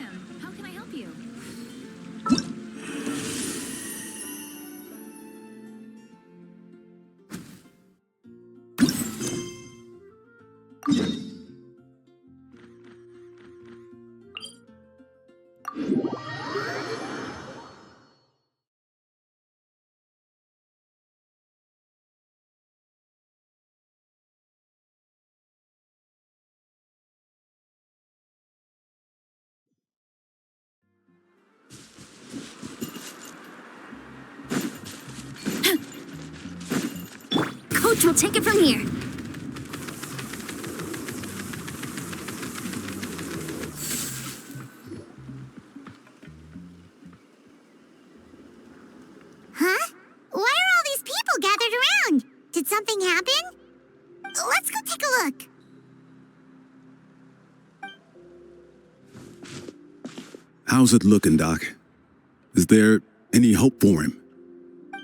him. How can I help you? Coach will take it from here. Huh? Why are all these people gathered around? Did something happen? Let's go take a look. How's it looking, Doc? Is there any hope for him?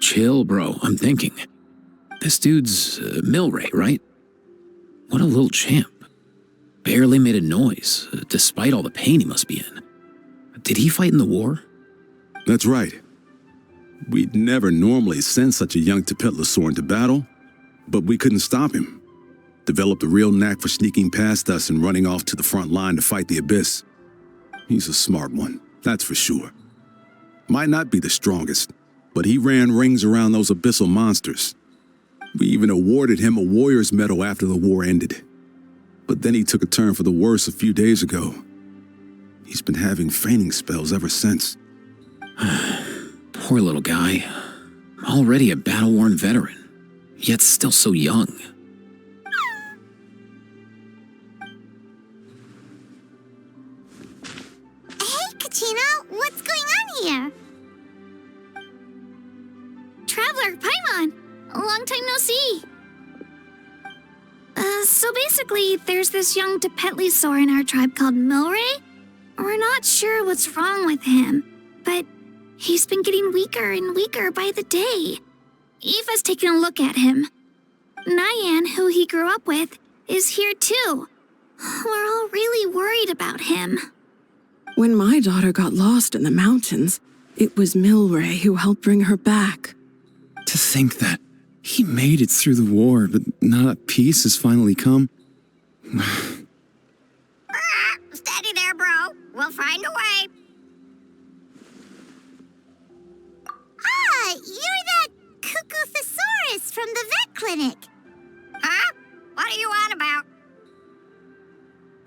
Chill, bro. I'm thinking. This dude's Milray, right? What a little champ. Barely made a noise, despite all the pain he must be in. Did he fight in the war? That's right. We'd never normally send such a young Tepetlosaur into battle, but we couldn't stop him. Developed a real knack for sneaking past us and running off to the front line to fight the Abyss. He's a smart one, that's for sure. Might not be the strongest, but he ran rings around those abyssal monsters. We even awarded him a Warrior's Medal after the war ended. But then he took a turn for the worse a few days ago. He's been having fainting spells ever since. Poor little guy. Already a battle-worn veteran, yet still so young. Hey, Kachina, what's going on here? Traveler, Paimon! Long time no see. So basically, there's this young Tepetlosaur in our tribe called Milray. We're not sure what's wrong with him, but he's been getting weaker and weaker by the day. Eva's taking a look at him. Nyan, who he grew up with, is here too. We're all really worried about him. When my daughter got lost in the mountains, it was Milray who helped bring her back. To think that he made it through the war, but now that peace has finally come. Steady there, bro. We'll find a way. Ah, you're that Cuckoo-thesaurus from the vet clinic. Huh? What are you on about?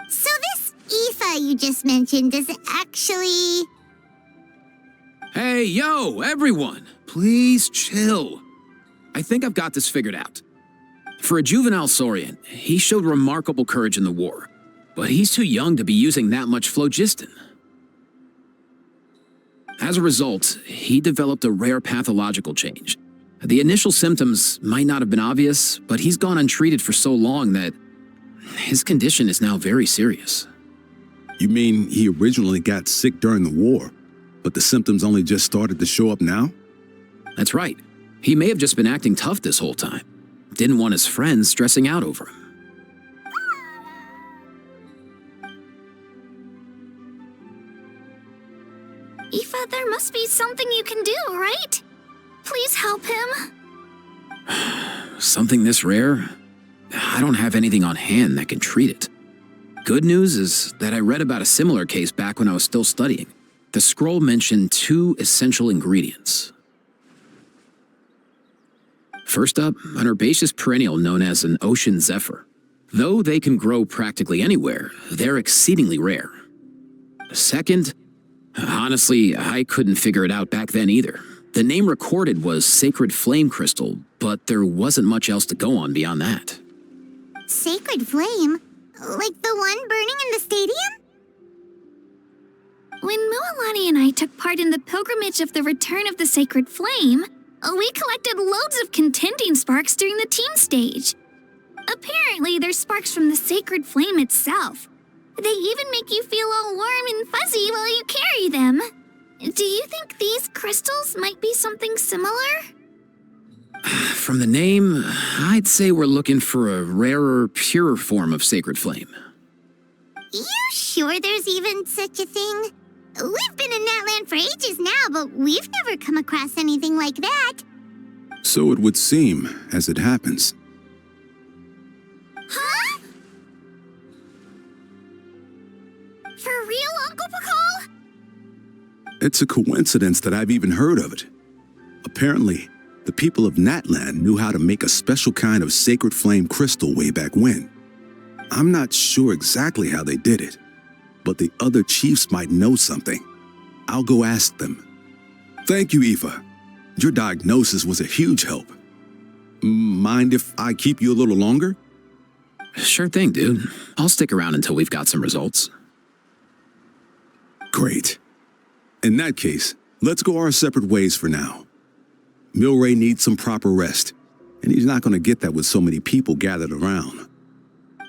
So this Aoife you just mentioned is actually... Hey, yo, everyone! Please chill. I think I've got this figured out. For a juvenile Saurian, he showed remarkable courage in the war, but he's too young to be using that much phlogiston. As a result, he developed a rare pathological change. The initial symptoms might not have been obvious, but he's gone untreated for so long that his condition is now very serious. You mean he originally got sick during the war, but the symptoms only just started to show up now? That's right. He may have just been acting tough this whole time. Didn't want his friends stressing out over him. Aoife, there must be something you can do, right? Please help him. Something this rare? I don't have anything on hand that can treat it. Good news is that I read about a similar case back when I was still studying. The scroll mentioned 2 essential ingredients. First up, an herbaceous perennial known as an ocean zephyr. Though they can grow practically anywhere, they're exceedingly rare. Second, honestly, I couldn't figure it out back then either. The name recorded was Sacred Flame Crystal, but there wasn't much else to go on beyond that. Sacred Flame? Like the one burning in the stadium? When Mualani and I took part in the pilgrimage of the Return of the Sacred Flame, we collected loads of contending sparks during the team stage. Apparently, they're sparks from the Sacred Flame itself. They even make you feel all warm and fuzzy while you carry them. Do you think these crystals might be something similar? From the name, I'd say we're looking for a rarer, purer form of Sacred Flame. You sure there's even such a thing? We've been in Natland for ages now, but we've never come across anything like that. So it would seem, as it happens. Huh? For real, Uncle Pakal? It's a coincidence that I've even heard of it. Apparently, the people of Natland knew how to make a special kind of sacred flame crystal way back when. I'm not sure exactly how they did it, but the other chiefs might know something. I'll go ask them. Thank you, Aoife. Your diagnosis was a huge help. Mind if I keep you a little longer? Sure thing, dude. I'll stick around until we've got some results. Great. In that case, let's go our separate ways for now. Milray needs some proper rest, and he's not going to get that with so many people gathered around.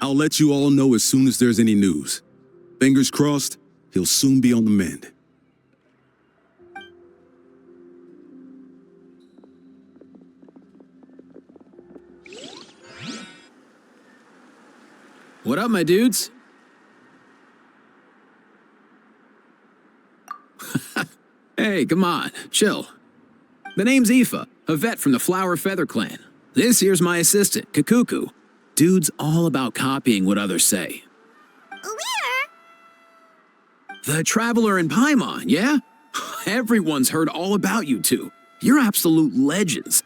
I'll let you all know as soon as there's any news. Fingers crossed, he'll soon be on the mend. What up, my dudes? Hey, come on, chill. The name's Aoife, a vet from the Flower Feather Clan. This here's my assistant, Kakuku. Dude's all about copying what others say. Where? The Traveler in Paimon, yeah? Everyone's heard all about you two. You're absolute legends.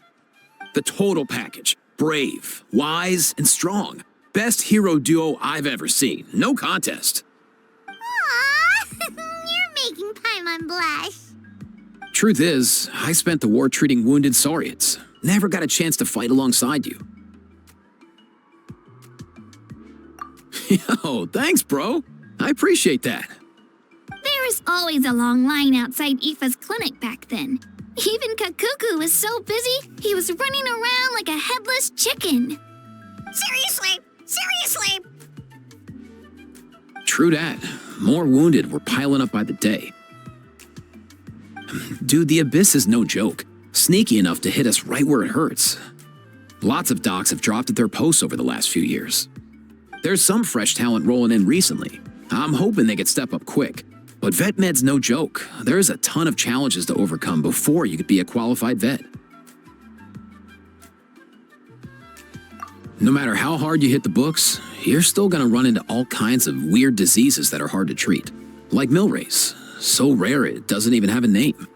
The total package. Brave, wise, and strong. Best hero duo I've ever seen. No contest. Aww, you're making Paimon blush. Truth is, I spent the war treating wounded Saurians. Never got a chance to fight alongside you. Yo, thanks, bro. I appreciate that. There was always a long line outside Aoife's clinic back then. Even Kakuku was so busy, he was running around like a headless chicken. Seriously? Seriously? True that. More wounded were piling up by the day. Dude, the Abyss is no joke. Sneaky enough to hit us right where it hurts. Lots of docs have dropped at their posts over the last few years. There's some fresh talent rolling in recently. I'm hoping they could step up quick. But vet med's no joke. There's a ton of challenges to overcome before you could be a qualified vet. No matter how hard you hit the books, you're still gonna run into all kinds of weird diseases that are hard to treat. Like Milray's. So rare it doesn't even have a name.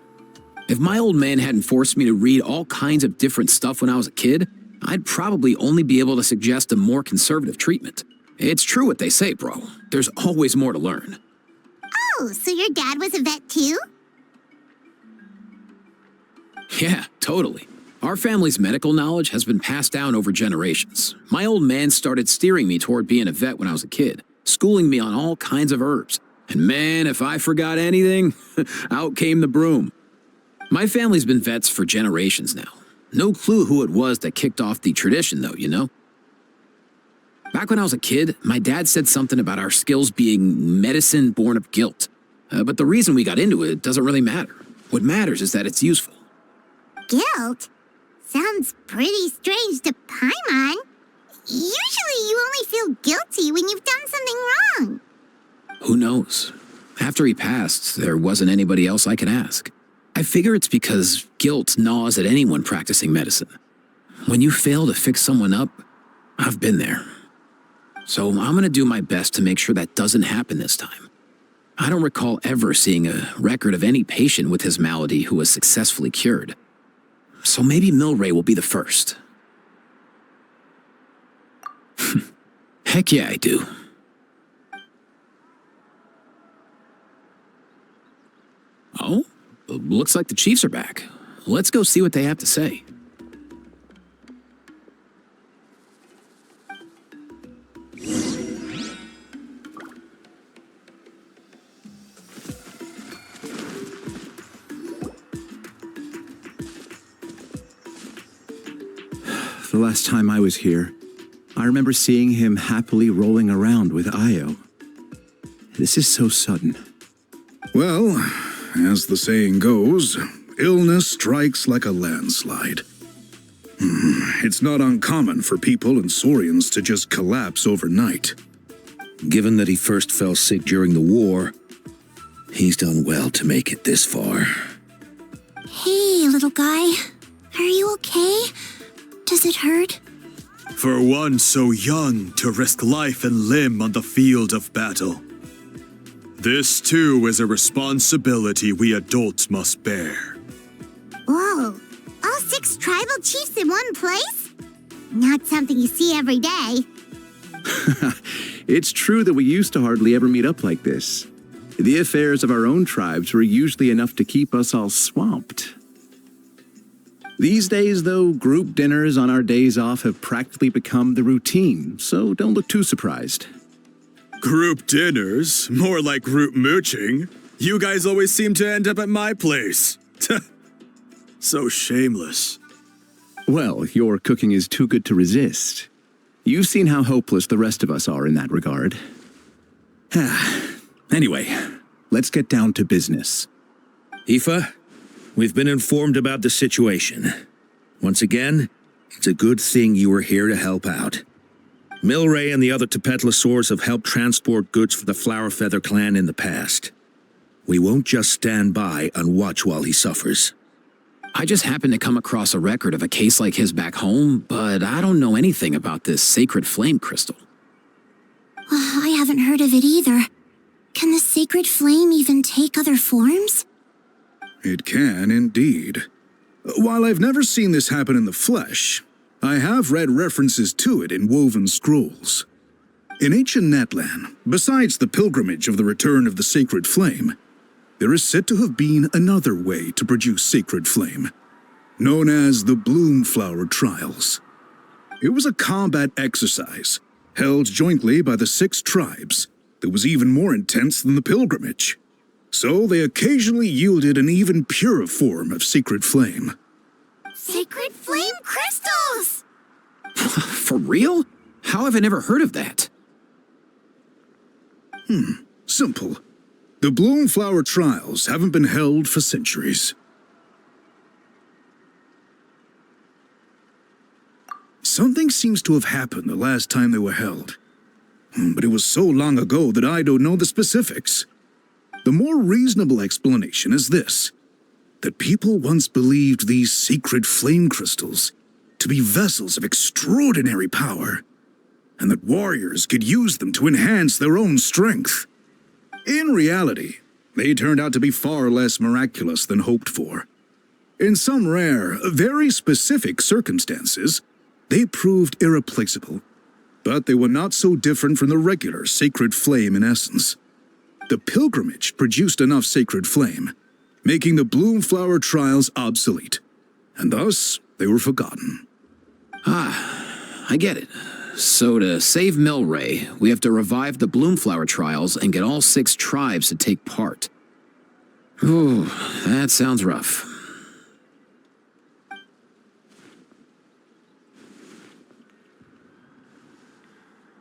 If my old man hadn't forced me to read all kinds of different stuff when I was a kid, I'd probably only be able to suggest a more conservative treatment. It's true what they say, bro. There's always more to learn. Oh, so your dad was a vet too? Yeah, totally. Our family's medical knowledge has been passed down over generations. My old man started steering me toward being a vet when I was a kid, schooling me on all kinds of herbs. And man, if I forgot anything, out came the broom. My family's been vets for generations now. No clue who it was that kicked off the tradition, though, you know? Back when I was a kid, my dad said something about our skills being medicine born of guilt. But the reason we got into it doesn't really matter. What matters is that it's useful. Guilt? Sounds pretty strange to Paimon. Usually you only feel guilty when you've done something wrong. Who knows? After he passed, there wasn't anybody else I could ask. I figure it's because guilt gnaws at anyone practicing medicine. When you fail to fix someone up, I've been there. So I'm gonna do my best to make sure that doesn't happen this time. I don't recall ever seeing a record of any patient with his malady who was successfully cured. So maybe Milray will be the first. Heck yeah, I do. Oh, looks like the Chiefs are back. Let's go see what they have to say. The last time I was here, I remember seeing him happily rolling around with Io. This is so sudden. Well, as the saying goes, illness strikes like a landslide. It's not uncommon for people and Saurians to just collapse overnight. Given that he first fell sick during the war, he's done well to make it this far. Hey, little guy. Are you okay? Does it hurt? For one so young to risk life and limb on the field of battle. This too is a responsibility we adults must bear. Whoa, all 6 tribal chiefs in one place? Not something you see every day. It's true that we used to hardly ever meet up like this. The affairs of our own tribes were usually enough to keep us all swamped. These days, though, group dinners on our days off have practically become the routine, so don't look too surprised. Group dinners? More like group mooching. You guys always seem to end up at my place. So shameless. Well, your cooking is too good to resist. You've seen how hopeless the rest of us are in that regard. Anyway, let's get down to business. Aoife, we've been informed about the situation. Once again, it's a good thing you were here to help out. Milray and the other Tepetlosaurs have helped transport goods for the Flower Feather clan in the past. We won't just stand by and watch while he suffers. I just happened to come across a record of a case like his back home, but I don't know anything about this sacred flame crystal. I haven't heard of it either. Can the sacred flame even take other forms? It can indeed. While I've never seen this happen in the flesh, I have read references to it in woven scrolls. In ancient Natlan, besides the pilgrimage of the return of the sacred flame, there is said to have been another way to produce sacred flame, known as the Bloom Flower Trials. It was a combat exercise, held jointly by the 6 tribes, that was even more intense than the pilgrimage. So they occasionally yielded an even purer form of sacred flame. Sacred flame crystals! For real? How have I never heard of that? Simple. The Bloom Flower Trials haven't been held for centuries. Something seems to have happened the last time they were held. But it was so long ago that I don't know the specifics. The more reasonable explanation is this: that people once believed these sacred flame crystals to be vessels of extraordinary power, and that warriors could use them to enhance their own strength. In reality, they turned out to be far less miraculous than hoped for. In some rare, very specific circumstances, they proved irreplaceable, but they were not so different from the regular sacred flame in essence. The pilgrimage produced enough sacred flame, making the Bloom Flower Trials obsolete, and thus they were forgotten. I get it. So to save Milray, we have to revive the Bloomflower Trials and get all 6 tribes to take part. Ooh, that sounds rough.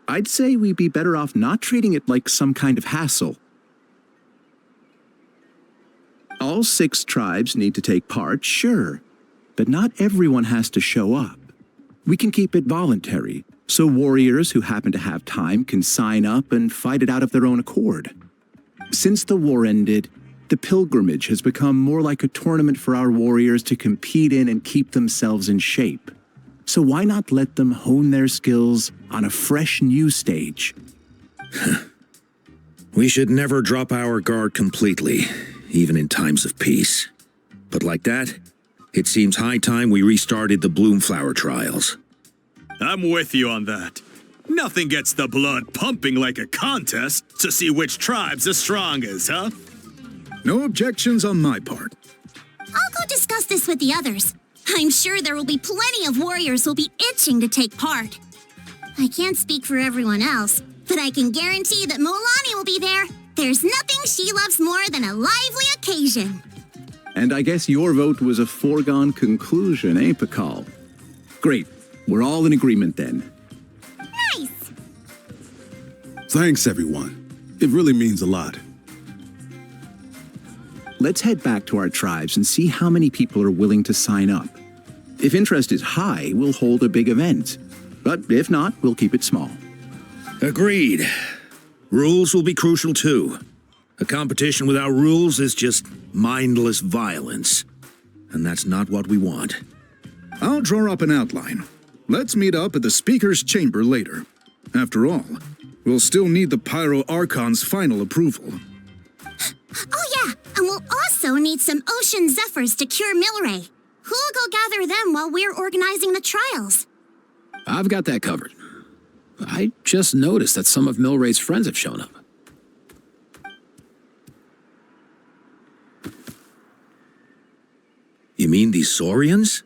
I'd say we'd be better off not treating it like some kind of hassle. All 6 tribes need to take part, sure, but not everyone has to show up. We can keep it voluntary, so warriors who happen to have time can sign up and fight it out of their own accord. Since the war ended, the pilgrimage has become more like a tournament for our warriors to compete in and keep themselves in shape. So why not let them hone their skills on a fresh new stage? We should never drop our guard completely, even in times of peace. But like that, it seems high time we restarted the Bloomflower Trials. I'm with you on that. Nothing gets the blood pumping like a contest to see which tribe's the strongest, huh? No objections on my part. I'll go discuss this with the others. I'm sure there will be plenty of warriors who'll be itching to take part. I can't speak for everyone else, but I can guarantee that Molani will be there. There's nothing she loves more than a lively occasion. And I guess your vote was a foregone conclusion, eh, Pakal? Great. We're all in agreement then. Nice! Thanks, everyone. It really means a lot. Let's head back to our tribes and see how many people are willing to sign up. If interest is high, we'll hold a big event. But if not, we'll keep it small. Agreed. Rules will be crucial too. A competition without rules is just mindless violence. And that's not what we want. I'll draw up an outline. Let's meet up at the Speaker's Chamber later. After all, we'll still need the Pyro Archon's final approval. Oh yeah, and we'll also need some Ocean Zephyrs to cure Milray. Who'll go gather them while we're organizing the trials? I've got that covered. I just noticed that some of Milray's friends have shown up. You mean these Saurians?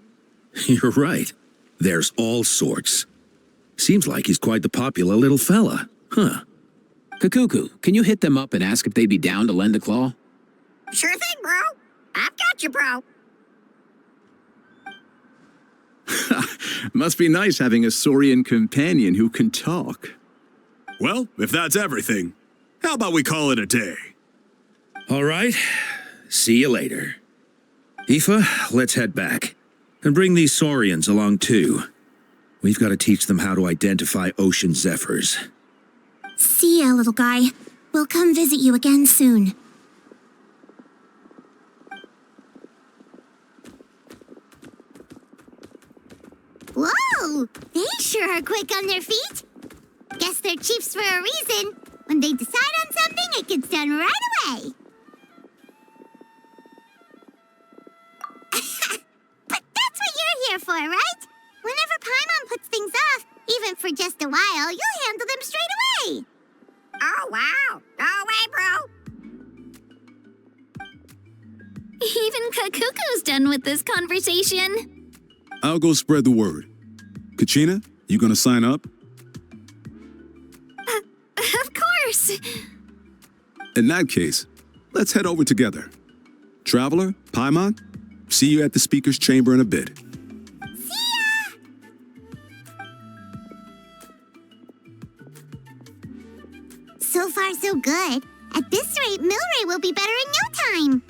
You're right. There's all sorts. Seems like he's quite the popular little fella. Huh. Kakuku, can you hit them up and ask if they'd be down to lend a claw? Sure thing, bro. I've got you, bro. Must be nice having a Saurian companion who can talk. Well, if that's everything, how about we call it a day? All right. See you later. Aoife, let's head back. And bring these Saurians along too. We've got to teach them how to identify Ocean Zephyrs. See ya, little guy. We'll come visit you again soon. Whoa! They sure are quick on their feet. Guess they're chiefs for a reason. When they decide on something, it gets done right away. But that's what you're here for, right? Whenever Paimon puts things off, even for just a while, you'll handle them straight away. Oh, wow. Go away, bro. Even Kakuku's done with this conversation. I'll go spread the word. Kachina, you gonna sign up? Of course. In that case, let's head over together. Traveler, Paimon, see you at the Speaker's Chamber in a bit. So far, so good. At this rate, Milray will be better in no time.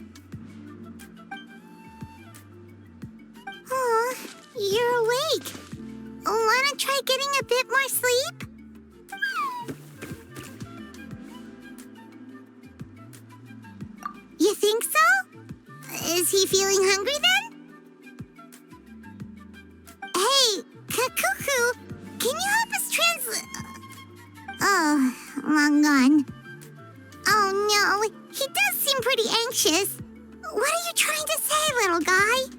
Oh, you're awake. Wanna try getting a bit more sleep? You think so? Is he feeling hungry then? Hey, Kakuku, can you help us translate? Oh, long gone. Oh no, he does seem pretty anxious. What are you trying to say, little guy?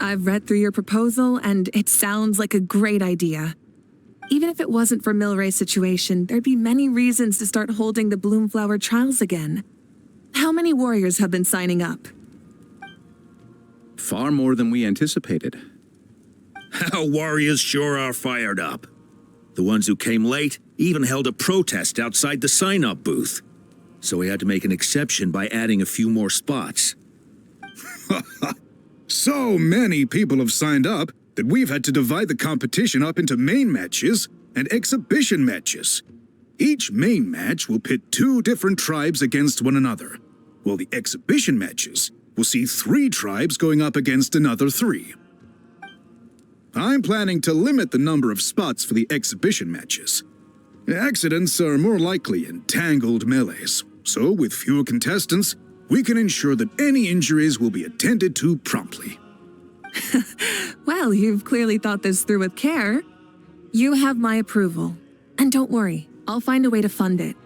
I've read through your proposal, and it sounds like a great idea. Even if it wasn't for Milray's situation, there'd be many reasons to start holding the Bloomflower trials again. How many warriors have been signing up? Far more than we anticipated. Our warriors sure are fired up. The ones who came late even held a protest outside the sign-up booth. So we had to make an exception by adding a few more spots. So many people have signed up that we've had to divide the competition up into main matches and exhibition matches. Each main match will pit 2 different tribes against one another, while the exhibition matches will see 3 tribes going up against another 3. I'm planning to limit the number of spots for the exhibition matches. Accidents are more likely in tangled melees, so with fewer contestants, we can ensure that any injuries will be attended to promptly. Well, you've clearly thought this through with care. You have my approval. And don't worry, I'll find a way to fund it.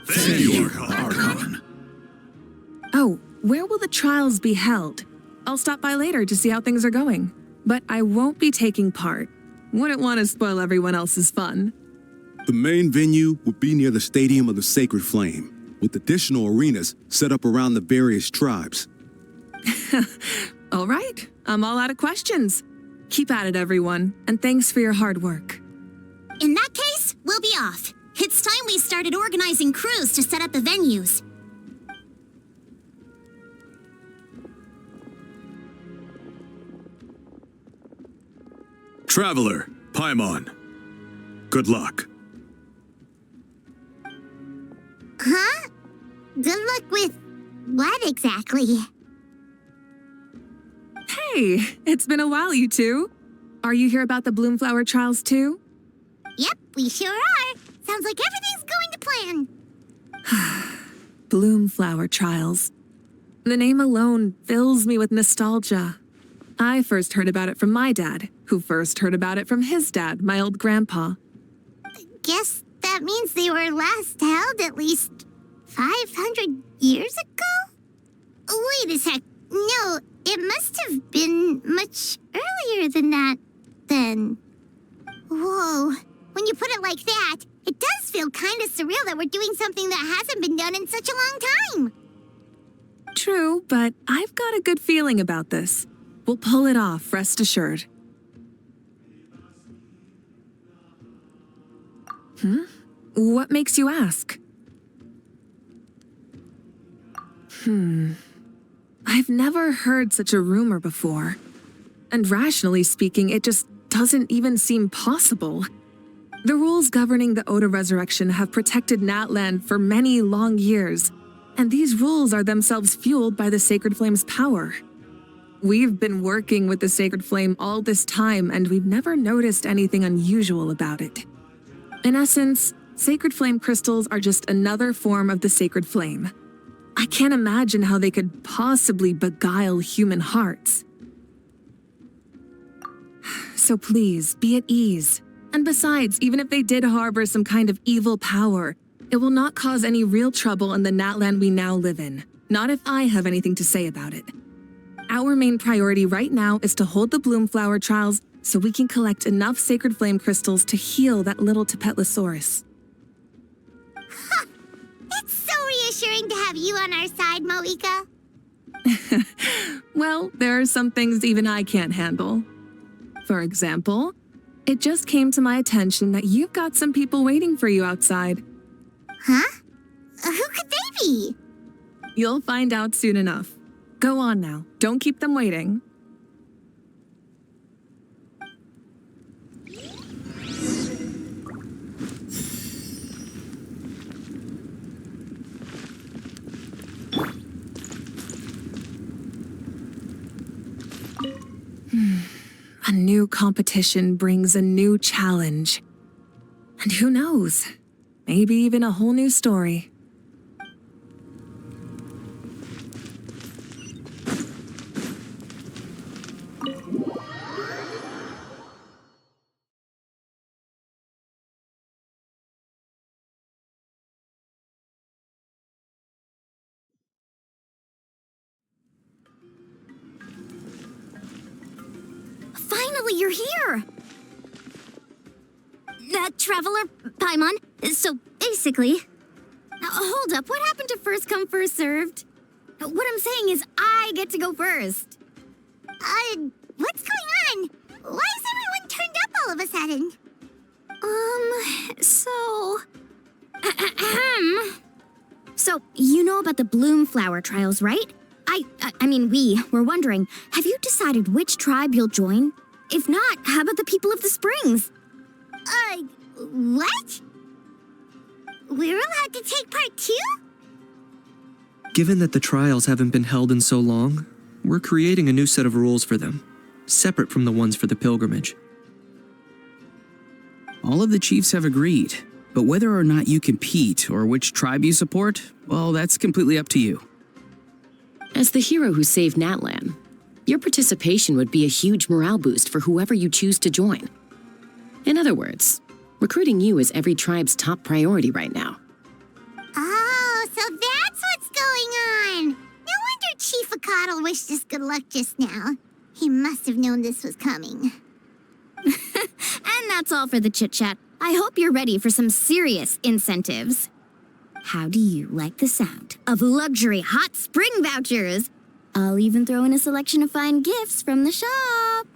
Thank you, Archon. Oh, where will the trials be held? I'll stop by later to see how things are going. But I won't be taking part. Wouldn't want to spoil everyone else's fun. The main venue will be near the Stadium of the Sacred Flame, with additional arenas set up around the various tribes. All right, I'm all out of questions. Keep at it, everyone, and thanks for your hard work. In that case, we'll be off. It's time we started organizing crews to set up the venues. Traveler, Paimon. Good luck. Huh? Good luck with what exactly? Hey, it's been a while, you two. Are you here about the Bloomflower trials too? Yep, we sure are. Sounds like everything's going to plan. Bloomflower trials. The name alone fills me with nostalgia. I first heard about it from my dad, who first heard about it from his dad, my old grandpa. Guess that means they were last held at least 500 years ago? Wait a sec. No, it must have been much earlier than that, then. Whoa. When you put it like that, it does feel kind of surreal that we're doing something that hasn't been done in such a long time. True, but I've got a good feeling about this. We'll pull it off, rest assured. What makes you ask? I've never heard such a rumor before. And rationally speaking, it just doesn't even seem possible. The rules governing the Oda resurrection have protected Natland for many long years, and these rules are themselves fueled by the Sacred Flame's power. We've been working with the Sacred Flame all this time, and we've never noticed anything unusual about it. In essence, Sacred Flame crystals are just another form of the Sacred Flame. I can't imagine how they could possibly beguile human hearts. So please, be at ease. And besides, even if they did harbor some kind of evil power, it will not cause any real trouble in the Natland we now live in. Not if I have anything to say about it. Our main priority right now is to hold the Bloomflower trials so we can collect enough Sacred Flame crystals to heal that little Tapetlosaurus. It's so reassuring to have you on our side, Moika. Well, there are some things even I can't handle. For example, it just came to my attention that you've got some people waiting for you outside. Huh? Who could they be? You'll find out soon enough. Go on now. Don't keep them waiting. A new competition brings a new challenge. And who knows? Maybe even a whole new story. Finally, you're here! Traveler, Paimon, so basically... hold up, what happened to first come, first served? What I'm saying is I get to go first. What's going on? Why is everyone turned up all of a sudden? So, you know about the bloom flower trials, right? I mean, we were wondering, have you decided which tribe you'll join? If not, how about the people of the springs? What? We're allowed to take part too? Given that the trials haven't been held in so long, we're creating a new set of rules for them, separate from the ones for the pilgrimage. All of the chiefs have agreed, but whether or not you compete or which tribe you support, well, that's completely up to you. As the hero who saved Natlan, your participation would be a huge morale boost for whoever you choose to join. In other words, recruiting you is every tribe's top priority right now. Oh, so that's what's going on. No wonder Chief Akatl wished us good luck just now. He must have known this was coming. And that's all for the chit-chat. I hope you're ready for some serious incentives. How do you like the sound of luxury hot spring vouchers? I'll even throw in a selection of fine gifts from the shop.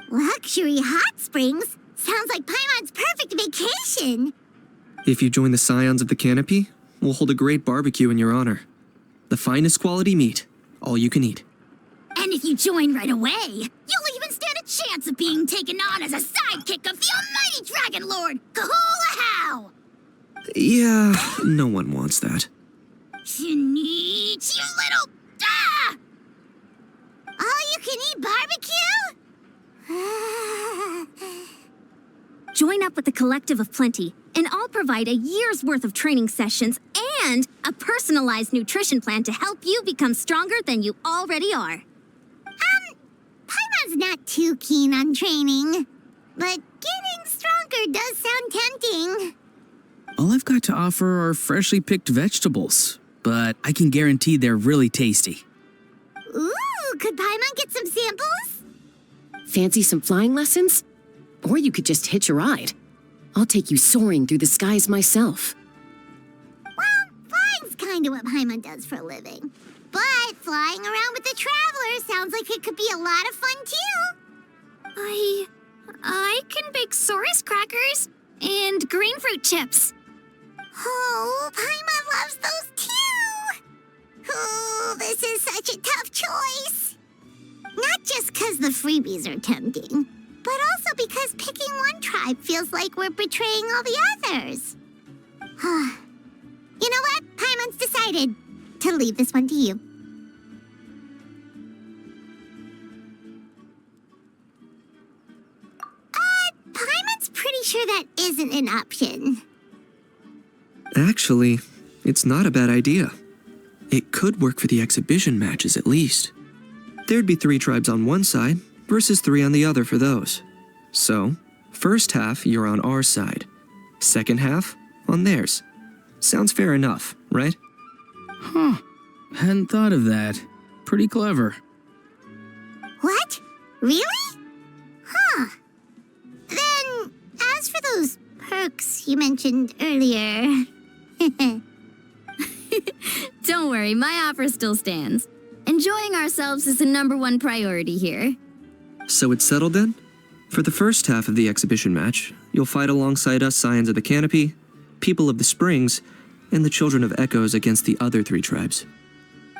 Luxury hot springs? Sounds like Paimon's perfect vacation. If you join the Scions of the Canopy, we'll hold a great barbecue in your honor. The finest quality meat, all you can eat. And if you join right away, you'll even stand a chance of being taken on as a sidekick of the almighty Dragon Lord, Kahula! Yeah, no one wants that. You little... Ah! All you can eat barbecue? Join up with the Collective of Plenty, and I'll provide a year's worth of training sessions and a personalized nutrition plan to help you become stronger than you already are. Paimon's not too keen on training, but getting stronger does sound tempting. All I've got to offer are freshly picked vegetables, but I can guarantee they're really tasty. Ooh, could Paimon get some samples? Fancy some flying lessons? Or you could just hitch a ride. I'll take you soaring through the skies myself. Well, flying's kind of what Paimon does for a living. But flying around with the Traveler sounds like it could be a lot of fun, too. I can bake Saurus crackers and green fruit chips. Oh, Paimon loves those, too. Oh, this is such a tough choice. Not just because the freebies are tempting, but also because picking one tribe feels like we're betraying all the others. You know what? Paimon's decided to leave this one to you. Paimon's pretty sure that isn't an option. Actually, it's not a bad idea. It could work for the exhibition matches at least. There'd be 3 tribes on one side versus 3 on the other for those. So, first half you're on our side, second half on theirs. Sounds fair enough, right? Huh. Hadn't thought of that. Pretty clever. What? Really? Huh. Then, as for those perks you mentioned earlier... Don't worry, my offer still stands. Enjoying ourselves is the #1 priority here. So it's settled then? For the first half of the exhibition match, you'll fight alongside us Scions of the Canopy, People of the Springs, and the Children of Echoes against the other 3 tribes.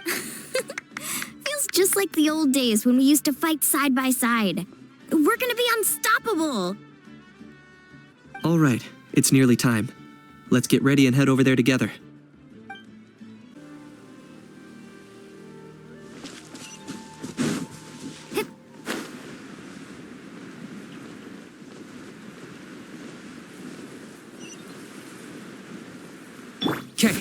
Feels just like the old days when we used to fight side by side. We're gonna be unstoppable! All right, it's nearly time. Let's get ready and head over there together. Okay.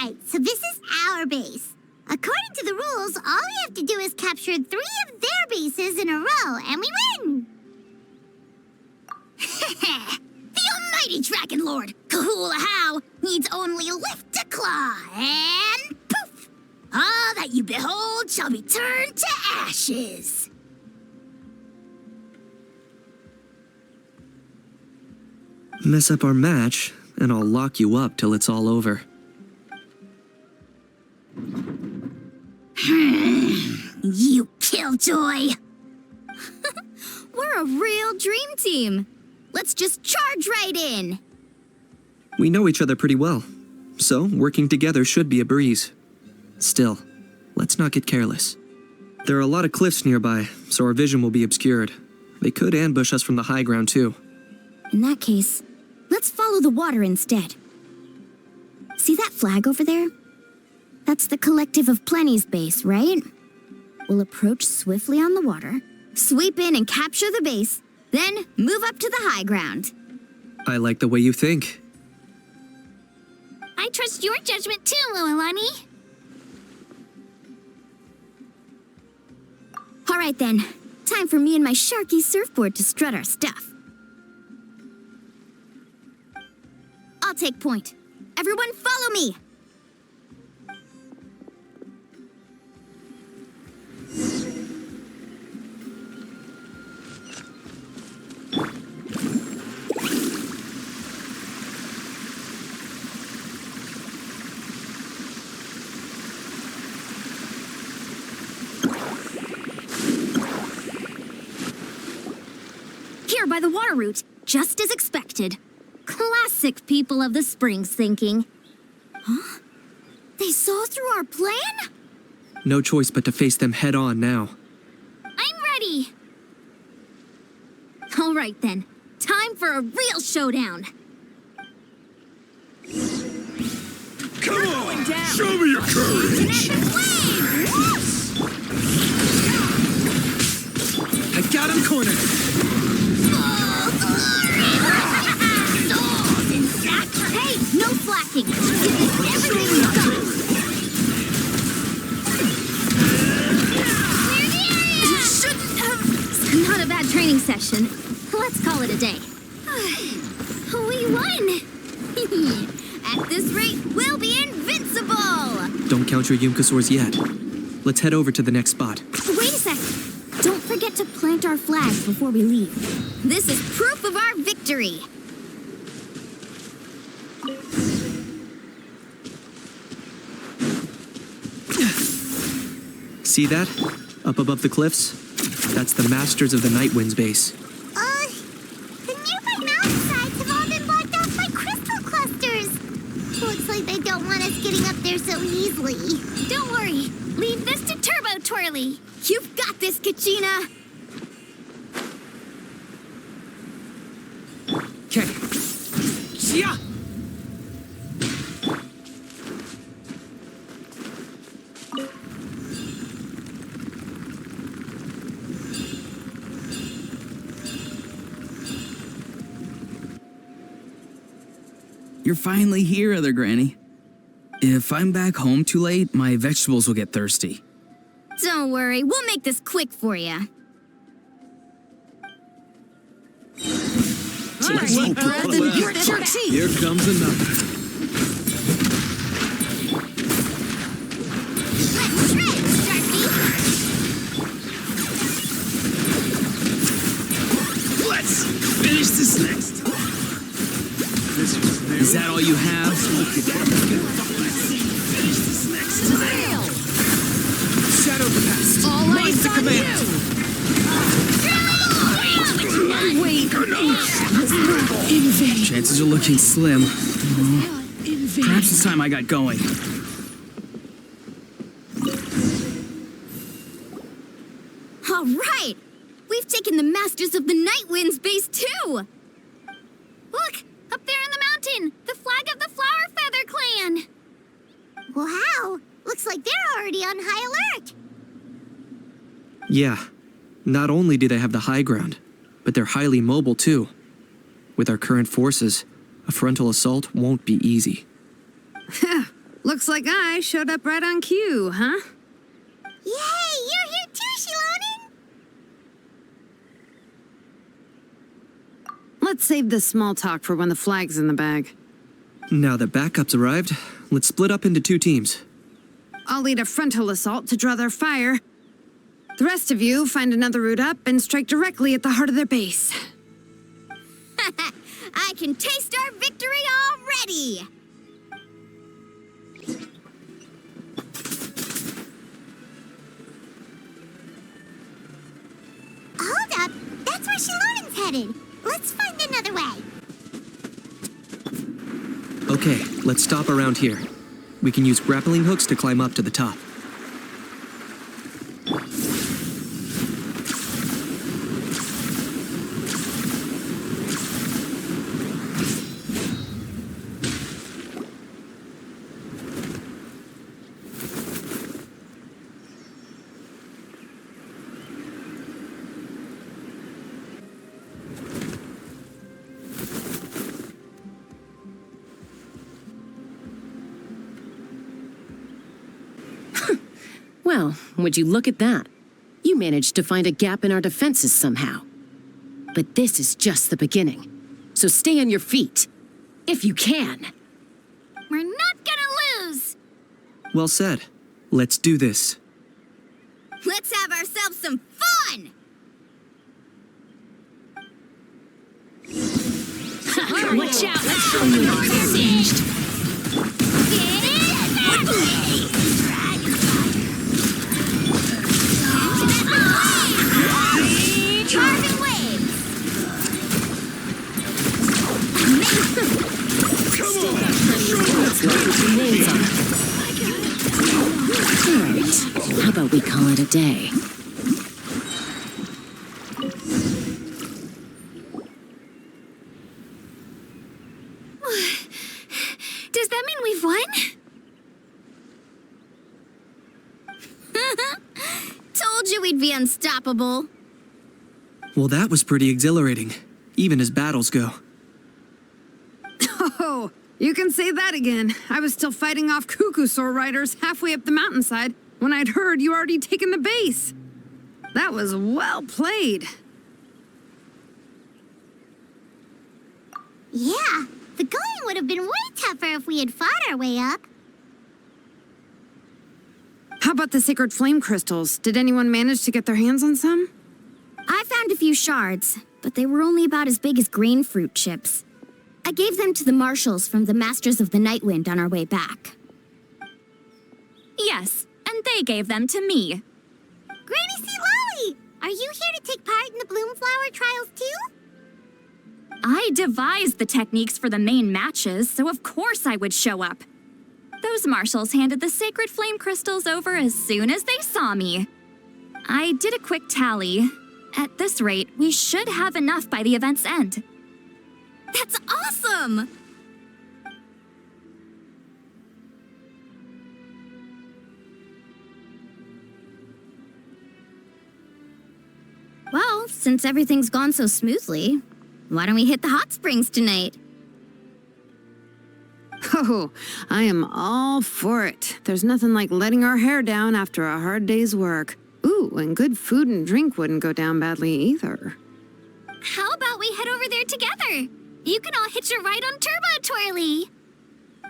Alright, so this is our base. According to the rules, all we have to do is capture 3 of their bases in a row, and we win! The almighty Dragon Lord, Kahula How, needs only lift a claw, and poof! All that you behold shall be turned to ashes. Mess up our match, and I'll lock you up till it's all over. You killjoy! We're a real dream team. Let's just charge right in. We know each other pretty well, so working together should be a breeze. Still, let's not get careless. There are a lot of cliffs nearby, so our vision will be obscured. They could ambush us from the high ground too. In that case, let's follow the water instead. See that flag over there? That's the Collective of Plenty's base, right? We'll approach swiftly on the water, sweep in and capture the base, then move up to the high ground. I like the way you think. I trust your judgment too, Lualani. All right then, time for me and my Sharky surfboard to strut our stuff. I'll take point. Everyone follow me! Here by the water route, just as expected. Classic people of the Springs thinking. Huh? They saw through our plan? No choice but to face them head on now. I'm ready! All right then, time for a real showdown. Come on! Show me your courage! I got him cornered! Hey, no flacking! Give this everything you've got! Clear the area! Shouldn't have... Not a bad training session. Let's call it a day. We won! At this rate, we'll be invincible! Don't count your Yumkasaurs yet. Let's head over to the next spot. Wait a sec! Don't forget to plant our flags before we leave. This is proof of our victory! See that? Up above the cliffs? That's the Masters of the Night Wind's base. The nearby mountainsides have all been blocked off by crystal clusters. Looks like they don't want us getting up there so easily. Don't worry. Leave this to Turbo Twirly. You've got this, Kachina. Okay. Yeah. You're finally here, Other Granny. If I'm back home too late, my vegetables will get thirsty. Don't worry, we'll make this quick for you. Here comes another. Let's shred, Sharky! Let's finish this next. Is that all you have? Shadow the past. All eyes on Wait. Chances are looking slim. Perhaps it's time I got going. All right! We've taken the Masters of the Night Wind's base too! Look! Up there in the mountain! The flag of the Flower Feather Clan! Wow, looks like they're already on high alert. Yeah. Not only do they have the high ground, but they're highly mobile too. With our current forces, a frontal assault won't be easy. Looks like I showed up right on cue, huh? Yay, you're here too, Shilonen! Let's save this small talk for when the flag's in the bag. Now that backup's arrived, let's split up into 2 teams. I'll lead a frontal assault to draw their fire. The rest of you find another route up and strike directly at the heart of their base. I can taste our victory already! Hold up, that's where Shilonen's headed. Let's find another way. Okay, let's stop around here. We can use grappling hooks to climb up to the top. Well, would you look at that? You managed to find a gap in our defenses somehow. But this is just the beginning. So stay on your feet. If you can. We're not gonna lose! Well said. Let's do this. Let's have ourselves some fun! Watch out, let's show you what's singed! Charming waves! Alright, how about we call it a day? Does that mean we've won? Told you we'd be unstoppable. Well, that was pretty exhilarating, even as battles go. Oh, you can say that again. I was still fighting off Cuckoosaur riders halfway up the mountainside when I'd heard you already taken the base. That was well played. Yeah, the going would have been way tougher if we had fought our way up. How about the sacred flame crystals? Did anyone manage to get their hands on some? I found a few shards, but they were only about as big as grain fruit chips. I gave them to the marshals from the Masters of the Nightwind on our way back. Yes, and they gave them to me. Granny C. Lolly, are you here to take part in the Bloomflower trials too? I devised the techniques for the main matches, so of course I would show up. Those marshals handed the sacred flame crystals over as soon as they saw me. I did a quick tally. At this rate, we should have enough by the event's end. That's awesome! Well, since everything's gone so smoothly, why don't we hit the hot springs tonight? Oh, I am all for it. There's nothing like letting our hair down after a hard day's work. Ooh, and good food and drink wouldn't go down badly either. How about we head over there together? You can all hitch a ride on Turbo Twirly.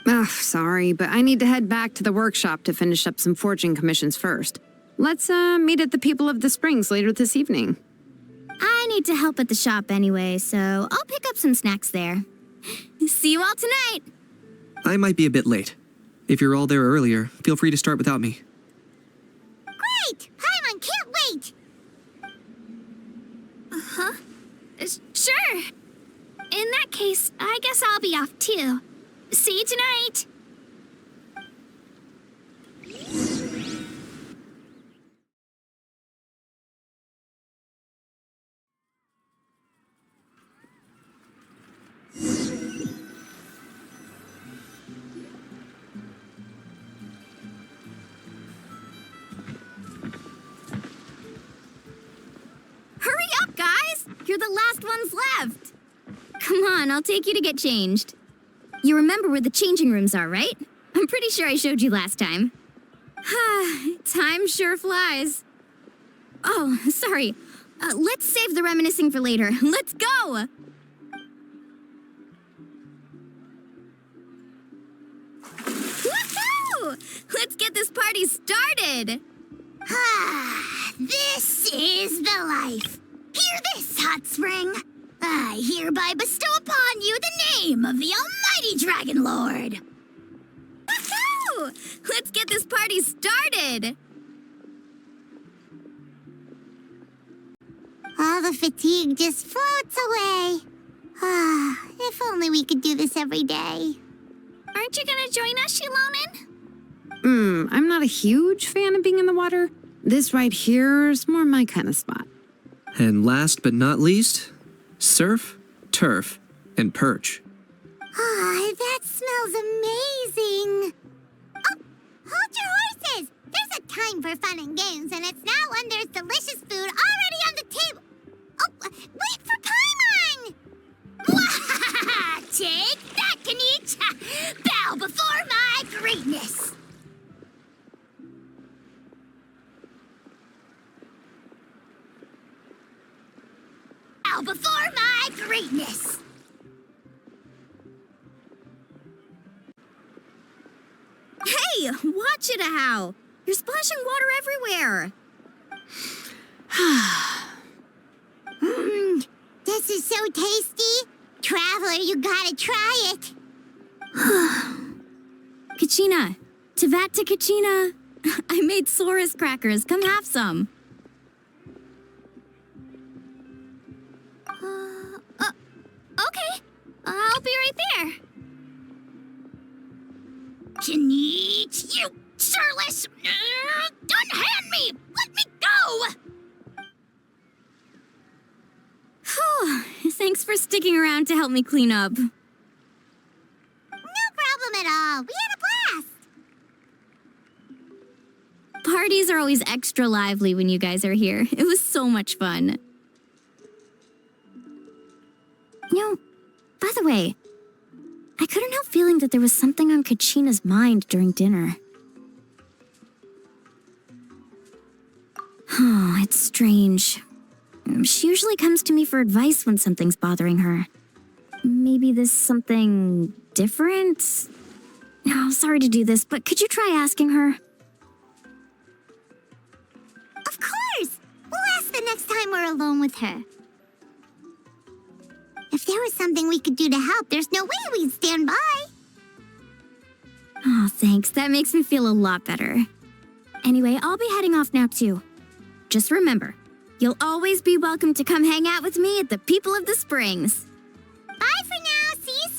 Ugh, sorry, but I need to head back to the workshop to finish up some forging commissions first. Let's, meet at the People of the Springs later this evening. I need to help at the shop anyway, so I'll pick up some snacks there. See you all tonight! I might be a bit late. If you're all there earlier, feel free to start without me. Great! Paimon can't wait! Uh-huh. Sure. In that case, I guess I'll be off too. See you tonight. Hurry up, guys! You're the last ones left! Come on, I'll take you to get changed. You remember where the changing rooms are, right? I'm pretty sure I showed you last time. Time sure flies. Oh, sorry. Let's save the reminiscing for later. Let's go! Woohoo! Let's get this party started! This is the life. Hear this, hot spring. I hereby bestow upon you the name of the almighty Dragon Lord. Woohoo! Let's get this party started! All the fatigue just floats away. If only we could do this every day. Aren't you gonna join us, Shilonen? I'm not a huge fan of being in the water. This right here's more my kind of spot. And last but not least, surf, turf, and perch. That smells amazing. Oh, hold your horses. There's a time for fun and games, and it's now when there's delicious food already on the table. Oh, wait for Paimon! Take that, Kanich! Bow before my greatness! Bow before my greatness! Hey, watch it, How! You're splashing water everywhere! This is so tasty. Traveler, you gotta try it. Kachina! Tevat to Kachina! I made Saurus crackers. Come have some. Okay. I'll be right there. Kanich, you surless! Unhand me! Let me go! Thanks for sticking around to help me clean up. No problem at all. We had a blast. Parties are always extra lively when you guys are here. It was so much fun. By the way, I couldn't help feeling that there was something on Kachina's mind during dinner. Oh, it's strange. She usually comes to me for advice when something's bothering her. Maybe this something different? Oh, sorry to do this, but could you try asking her? Of course! We'll ask the next time we're alone with her. If there was something we could do to help, there's no way we'd stand by. Oh, thanks. That makes me feel a lot better. Anyway, I'll be heading off now, too. Just remember, you'll always be welcome to come hang out with me at the People of the Springs. Bye for now. See you soon.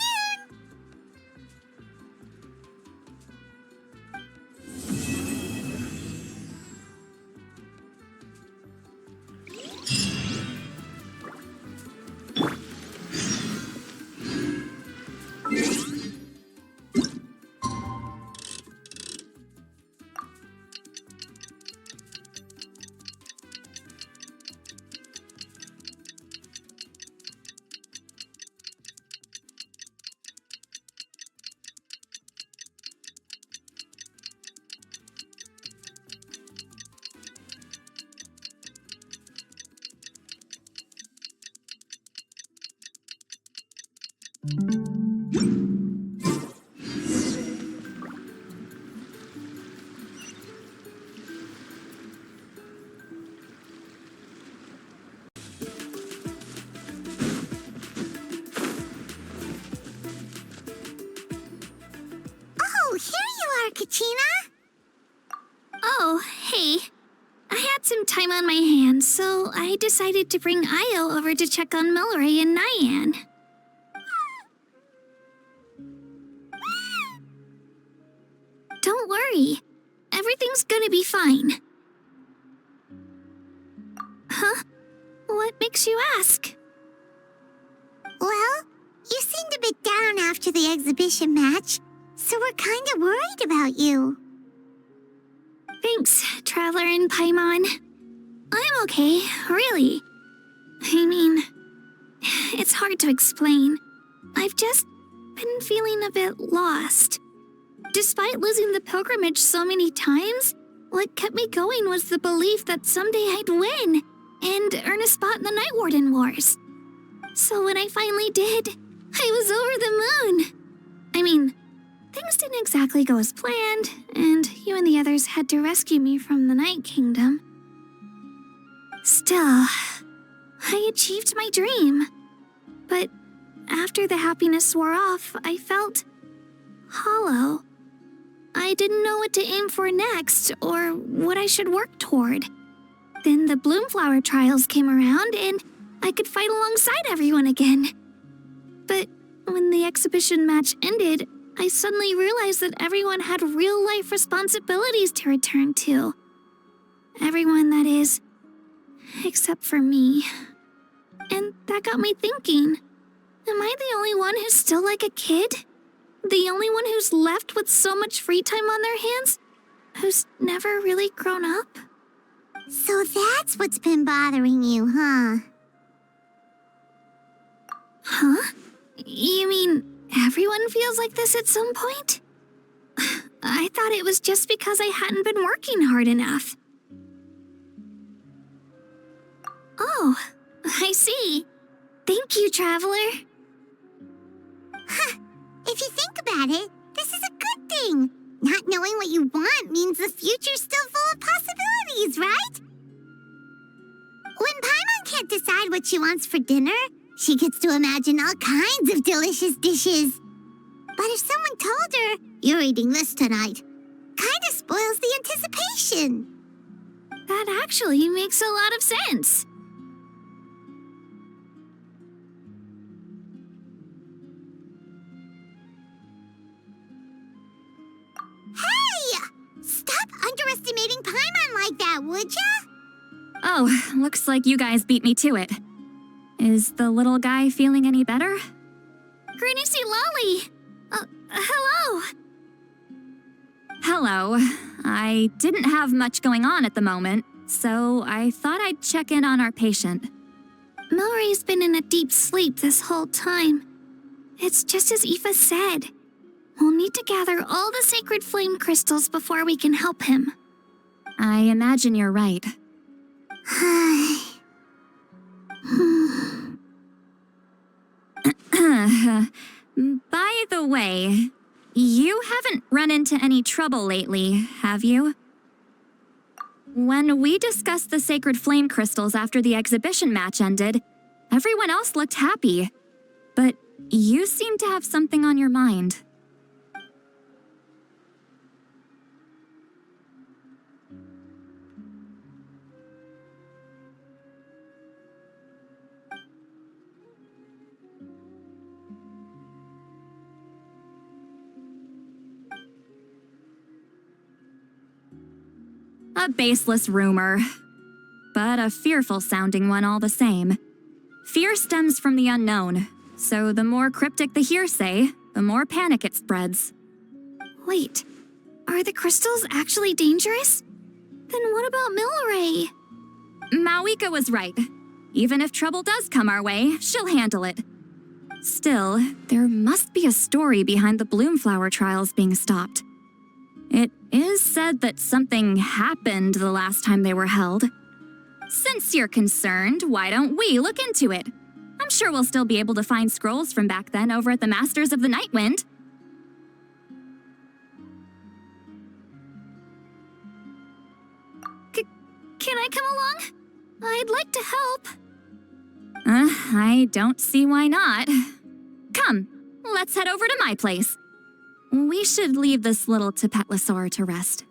Oh, here you are, Kachina. Oh, hey. I had some time on my hands, so I decided to bring Io over to check on Milray and Nyan. Don't worry. Everything's gonna be fine. Huh? What makes you ask? Well, you seemed a bit down after the exhibition match, so we're kind of worried about you. Thanks, Traveler and Paimon. I'm okay, really. I mean, it's hard to explain. I've just been feeling a bit lost. Despite losing the pilgrimage so many times, what kept me going was the belief that someday I'd win and earn a spot in the Night Warden Wars. So when I finally did, I was over the moon. I mean, things didn't exactly go as planned, and you and the others had to rescue me from the Night Kingdom. Still, I achieved my dream. But after the happiness wore off, I felt hollow. I didn't know what to aim for next or what I should work toward. Then the Bloomflower trials came around and I could fight alongside everyone again. But when the exhibition match ended, I suddenly realized that everyone had real-life responsibilities to return to. Everyone, that is, except for me. And that got me thinking, am I the only one who's still like a kid? The only one who's left with so much free time on their hands? Who's never really grown up? So that's what's been bothering you, huh? Huh? You mean everyone feels like this at some point? I thought it was just because I hadn't been working hard enough. Oh, I see. Thank you, Traveler. Huh. If you think about it, this is a good thing. Not knowing what you want means the future's still full of possibilities, right? When Paimon can't decide what she wants for dinner, she gets to imagine all kinds of delicious dishes. But if someone told her, "You're eating this tonight," kinda spoils the anticipation. That actually makes a lot of sense. Hey! Stop underestimating Paimon like that, would ya? Oh, looks like you guys beat me to it. Is the little guy feeling any better? Greenicy Lolly! Hello! Hello. I didn't have much going on at the moment, so I thought I'd check in on our patient. Milray's been in a deep sleep this whole time. It's just as Aoife said. We'll need to gather all the sacred flame crystals before we can help him. I imagine you're right. By the way, you haven't run into any trouble lately, have you? When we discussed the sacred flame crystals after the exhibition match ended, everyone else looked happy. But you seem to have something on your mind. A baseless rumor, but a fearful-sounding one all the same. Fear stems from the unknown, so the more cryptic the hearsay, the more panic it spreads. Wait, are the crystals actually dangerous? Then what about Milray? Mawika was right. Even if trouble does come our way, she'll handle it. Still, there must be a story behind the Bloomflower trials being stopped. It is said that something happened the last time they were held. Since you're concerned, why don't we look into it? I'm sure we'll still be able to find scrolls from back then over at the Masters of the Nightwind. Can I come along? I'd like to help. I don't see why not. Come, let's head over to my place. We should leave this little Tapetlosaur to rest.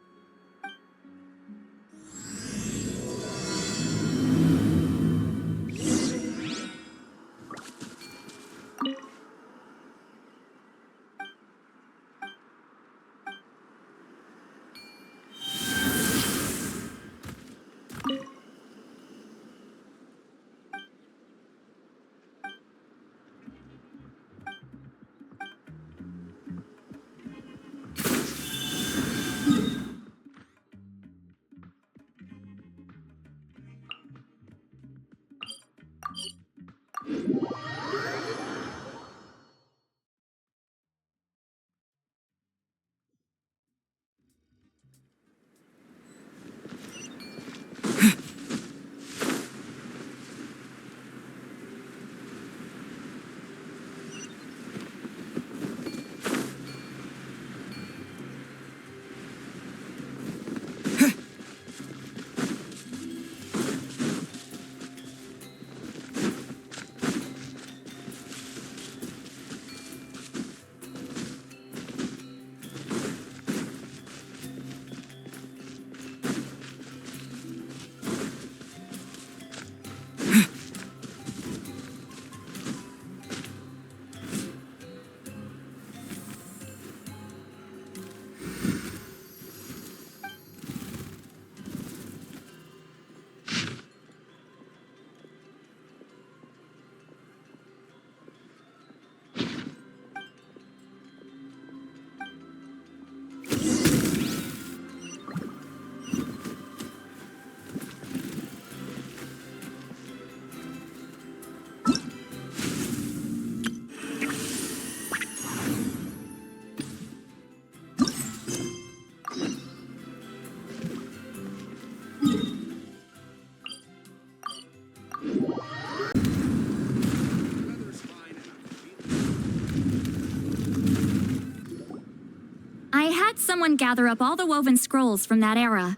I had someone gather up all the woven scrolls from that era.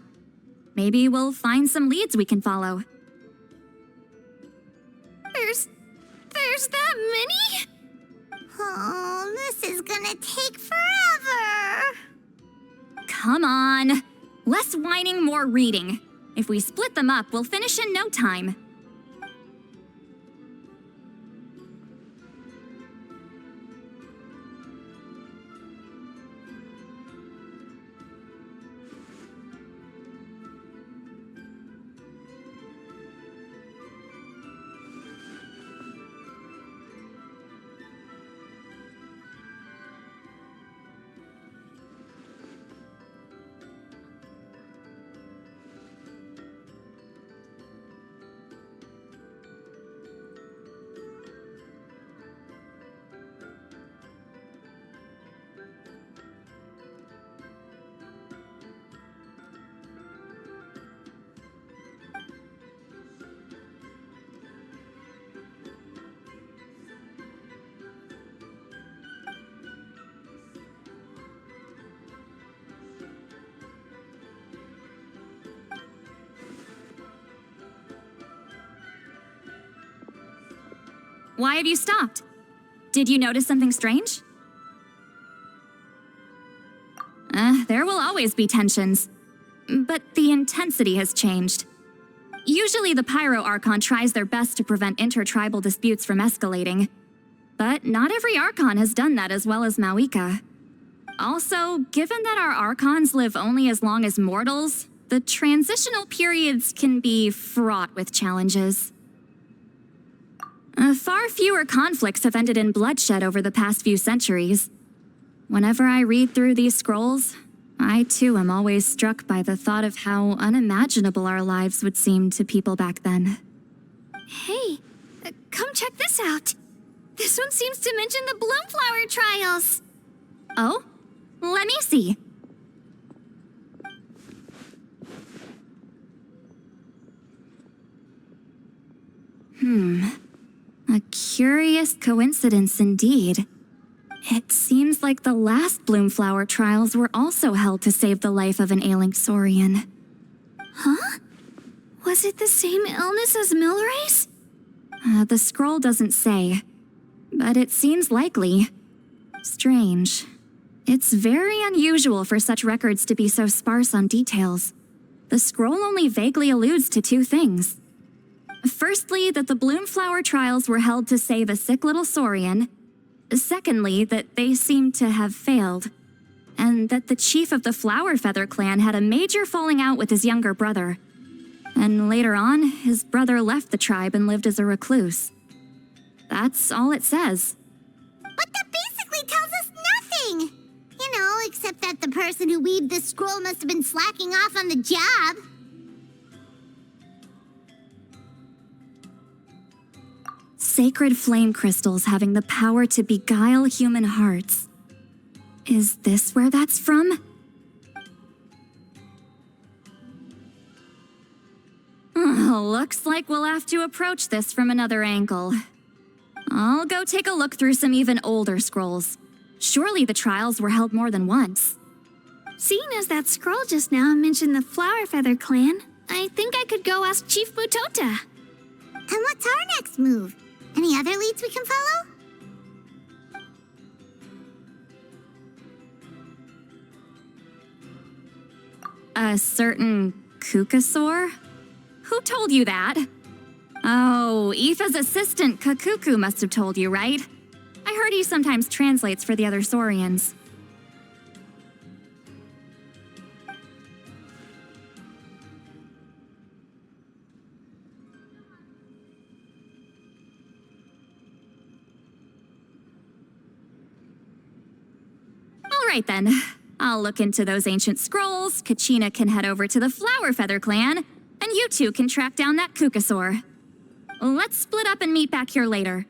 Maybe we'll find some leads we can follow. There's that many? Oh, this is gonna take forever. Come on. Less whining, more reading. If we split them up, we'll finish in no time. Why have you stopped? Did you notice something strange? There will always be tensions. But the intensity has changed. Usually the Pyro Archon tries their best to prevent intertribal disputes from escalating. But not every Archon has done that as well as Mawika. Also, given that our Archons live only as long as mortals, the transitional periods can be fraught with challenges. Far fewer conflicts have ended in bloodshed over the past few centuries. Whenever I read through these scrolls, I too am always struck by the thought of how unimaginable our lives would seem to people back then. Hey, come check this out. This one seems to mention the Bloomflower trials. Oh? Let me see. A curious coincidence indeed. It seems like the last Bloomflower trials were also held to save the life of an ailing Saurian. Huh? Was it the same illness as Milray's? The scroll doesn't say, but it seems likely. Strange. It's very unusual for such records to be so sparse on details. The scroll only vaguely alludes to two things. Firstly, that the Bloomflower trials were held to save a sick little Saurian. Secondly, that they seem to have failed. And that the chief of the Flower Feather clan had a major falling out with his younger brother. And later on, his brother left the tribe and lived as a recluse. That's all it says. But that basically tells us nothing! You know, except that the person who weaved this scroll must have been slacking off on the job. Sacred flame crystals having the power to beguile human hearts. Is this where that's from? Looks like we'll have to approach this from another angle. I'll go take a look through some even older scrolls. Surely the trials were held more than once. Seeing as that scroll just now mentioned the Flower Feather clan, I think I could go ask Chief Butota. And what's our next move? Any other leads we can follow? A certain Kukasaur? Who told you that? Oh, Aoife's assistant, Kakuku, must have told you, right? I heard he sometimes translates for the other Saurians. All right then. I'll look into those ancient scrolls, Kachina can head over to the Flower Feather clan, and you two can track down that Kukasaur. Let's split up and meet back here later.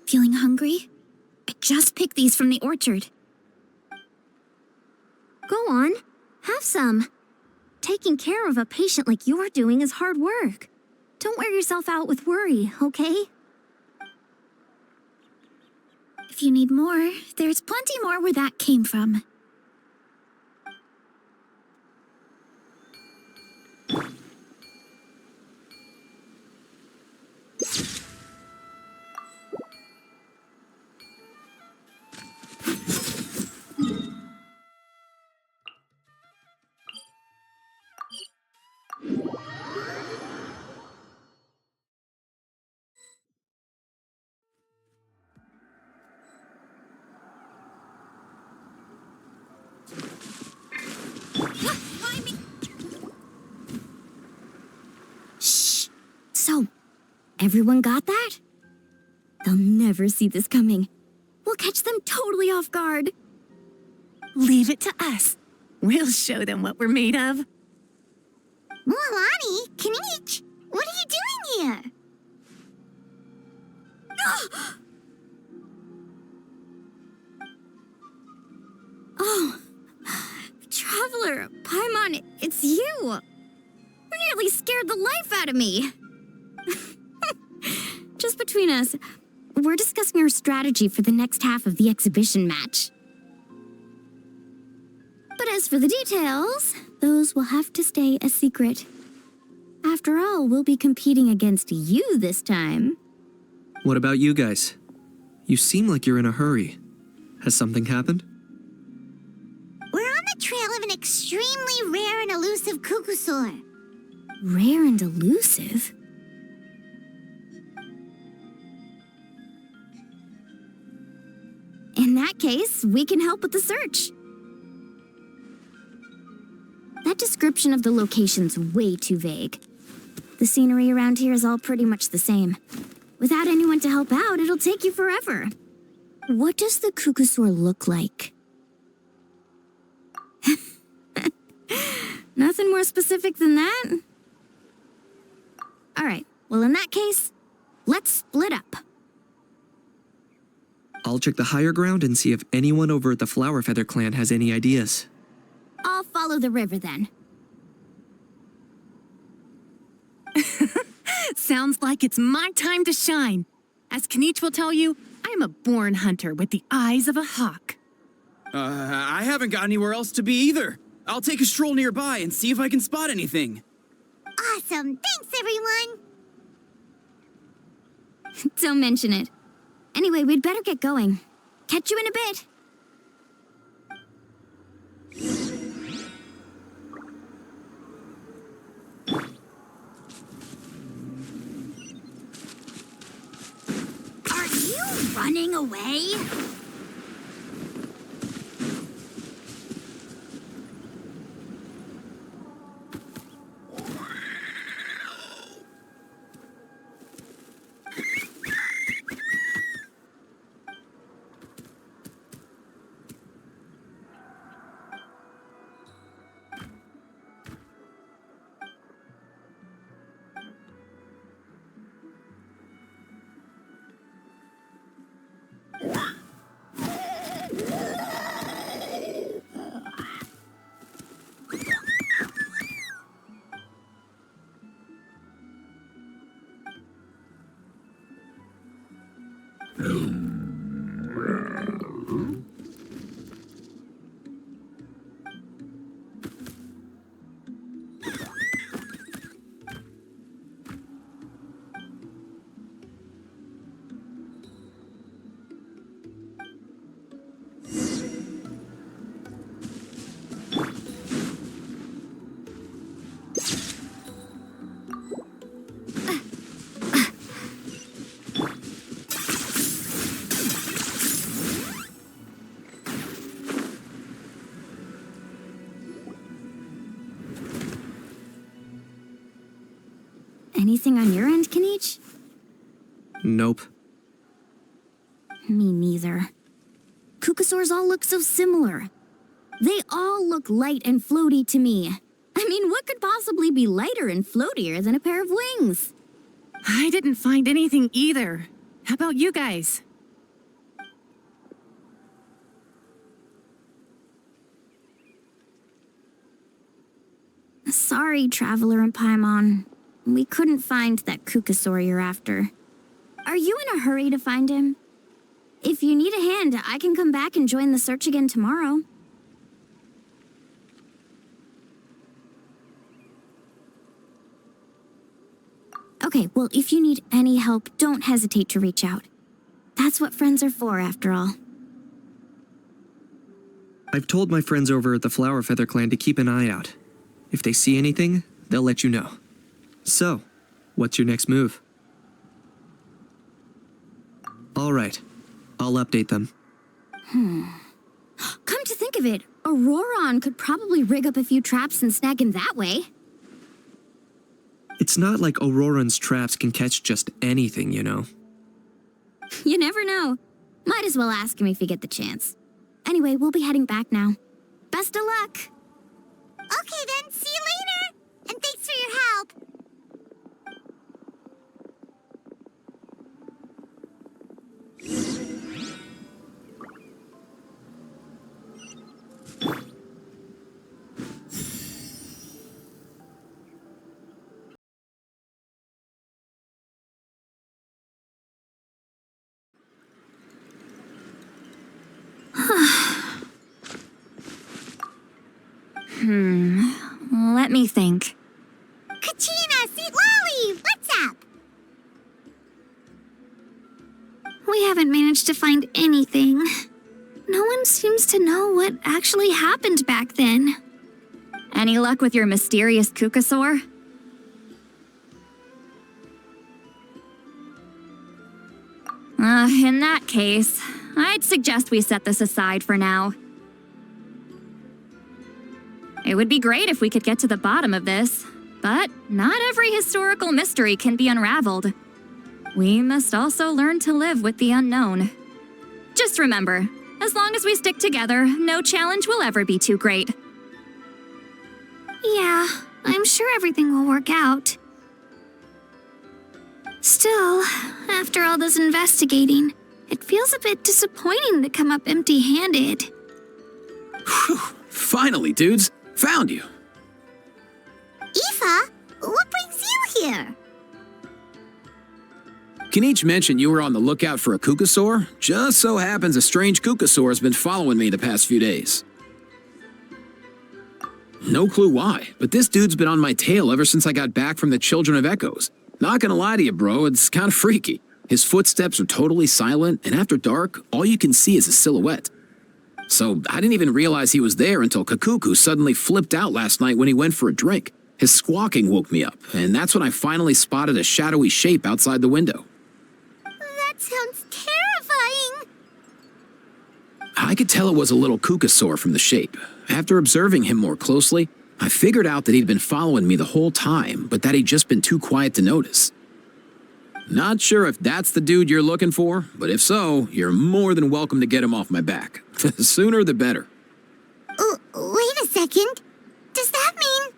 Feeling hungry? I just picked these from the orchard. Go on, have some. Taking care of a patient like you're doing is hard work. Don't wear yourself out with worry, okay? If you need more, there's plenty more where that came from. Shh! So, everyone got that? They'll never see this coming. We'll catch them totally off guard. Leave it to us. We'll show them what we're made of. Mualani, Kinich, what are you doing here? Oh, Traveler, Paimon, it's you! You nearly scared the life out of me! Just between us, we're discussing our strategy for the next half of the exhibition match. But as for the details, those will have to stay a secret. After all, we'll be competing against you this time. What about you guys? You seem like you're in a hurry. Has something happened? We're on the trail of an extremely rare and elusive Kukusaur. Rare and elusive? In that case, we can help with the search. That description of the location's way too vague. The scenery around here is all pretty much the same. Without anyone to help out, it'll take you forever. What does the Kukusaur look like? Nothing more specific than that? Alright, well in that case, let's split up. I'll check the higher ground and see if anyone over at the Flower Feather clan has any ideas. I'll follow the river then. Sounds like it's my time to shine. As Kinich will tell you, I'm a born hunter with the eyes of a hawk. I haven't got anywhere else to be either. I'll take a stroll nearby and see if I can spot anything. Awesome, thanks everyone! Don't mention it. Anyway, we'd better get going. Catch you in a bit. Are you running away? Anything on your end, Kinich? Nope. Me neither. Kukasaurs all look so similar. They all look light and floaty to me. I mean, what could possibly be lighter and floatier than a pair of wings? I didn't find anything either. How about you guys? Sorry, Traveler and Paimon. We couldn't find that Kukasaur you're after. Are you in a hurry to find him? If you need a hand, I can come back and join the search again tomorrow. Okay, well, if you need any help, don't hesitate to reach out. That's what friends are for, after all. I've told my friends over at the Flower Feather Clan to keep an eye out. If they see anything, they'll let you know. So, what's your next move? All right, I'll update them. Come to think of it, Auroron could probably rig up a few traps and snag him that way. It's not like Auroran's traps can catch just anything, you know. You never know. Might as well ask him if you get the chance. Anyway, we'll be heading back now. Best of luck! Okay then, see you later! And thanks for your help! Let me think. Kachina, Sweet Lolly, what's up? We haven't managed to find anything. No one seems to know what actually happened back then. Any luck with your mysterious Kukasaur? In that case, I'd suggest we set this aside for now. It would be great if we could get to the bottom of this, but not every historical mystery can be unraveled. We must also learn to live with the unknown. Just remember, as long as we stick together, no challenge will ever be too great. Yeah, I'm sure everything will work out. Still, after all this investigating, it feels a bit disappointing to come up empty-handed. Whew, finally, dudes. Found you. Aoife, what brings you here? Kinich mentioned you were on the lookout for a Kukasaur. Just so happens a strange Kukasaur has been following me the past few days. No clue why, but this dude's been on my tail ever since I got back from the Children of Echoes. Not gonna lie to you, bro, it's kind of freaky. His footsteps are totally silent, and after dark, all you can see is a silhouette. So I didn't even realize he was there until Kakuku suddenly flipped out last night when he went for a drink. His squawking woke me up, and that's when I finally spotted a shadowy shape outside the window. That sounds terrifying. I could tell it was a little Kukasaur from the shape. After observing him more closely, I figured out that he'd been following me the whole time, but that he'd just been too quiet to notice. Not sure if that's the dude you're looking for, but if so, you're more than welcome to get him off my back. The sooner the better. Wait a second. Does that mean...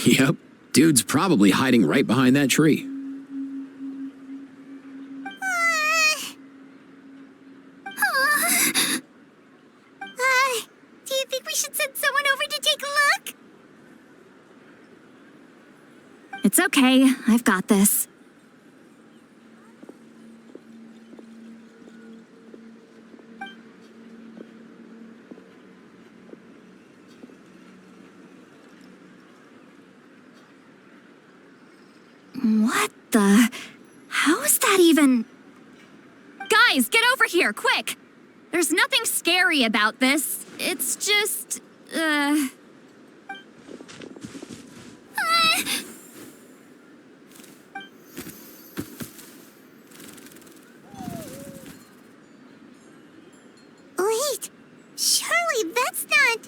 Yep, dude's probably hiding right behind that tree. Do you think we should send someone over to take a look? It's okay, I've got this. What the? How is that even? Guys, get over here, quick! There's nothing scary about this. It's just, Wait, surely that's not...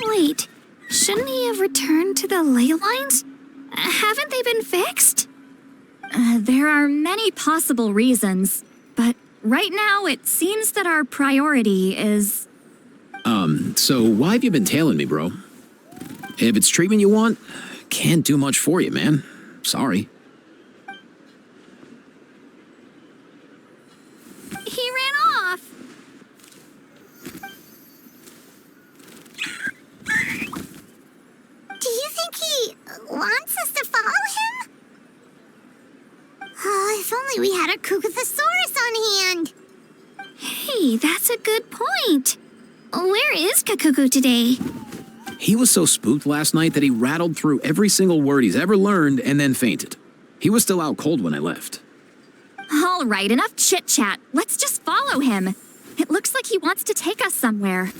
Wait, shouldn't he have returned to the ley lines? Haven't they been fixed? there are many possible reasons, but right now it seems that our priority is... So why have you been tailing me, bro? If it's treatment you want, can't do much for you, man. Sorry. He ran off. Do you think he wants us to follow him? Oh, if only we had a Kukathosaurus on hand. Hey, that's a good point. Where is Kakuku today? He was so spooked last night that he rattled through every single word he's ever learned and then fainted. He was still out cold when I left. All right, enough chit-chat. Let's just follow him. It looks like he wants to take us somewhere.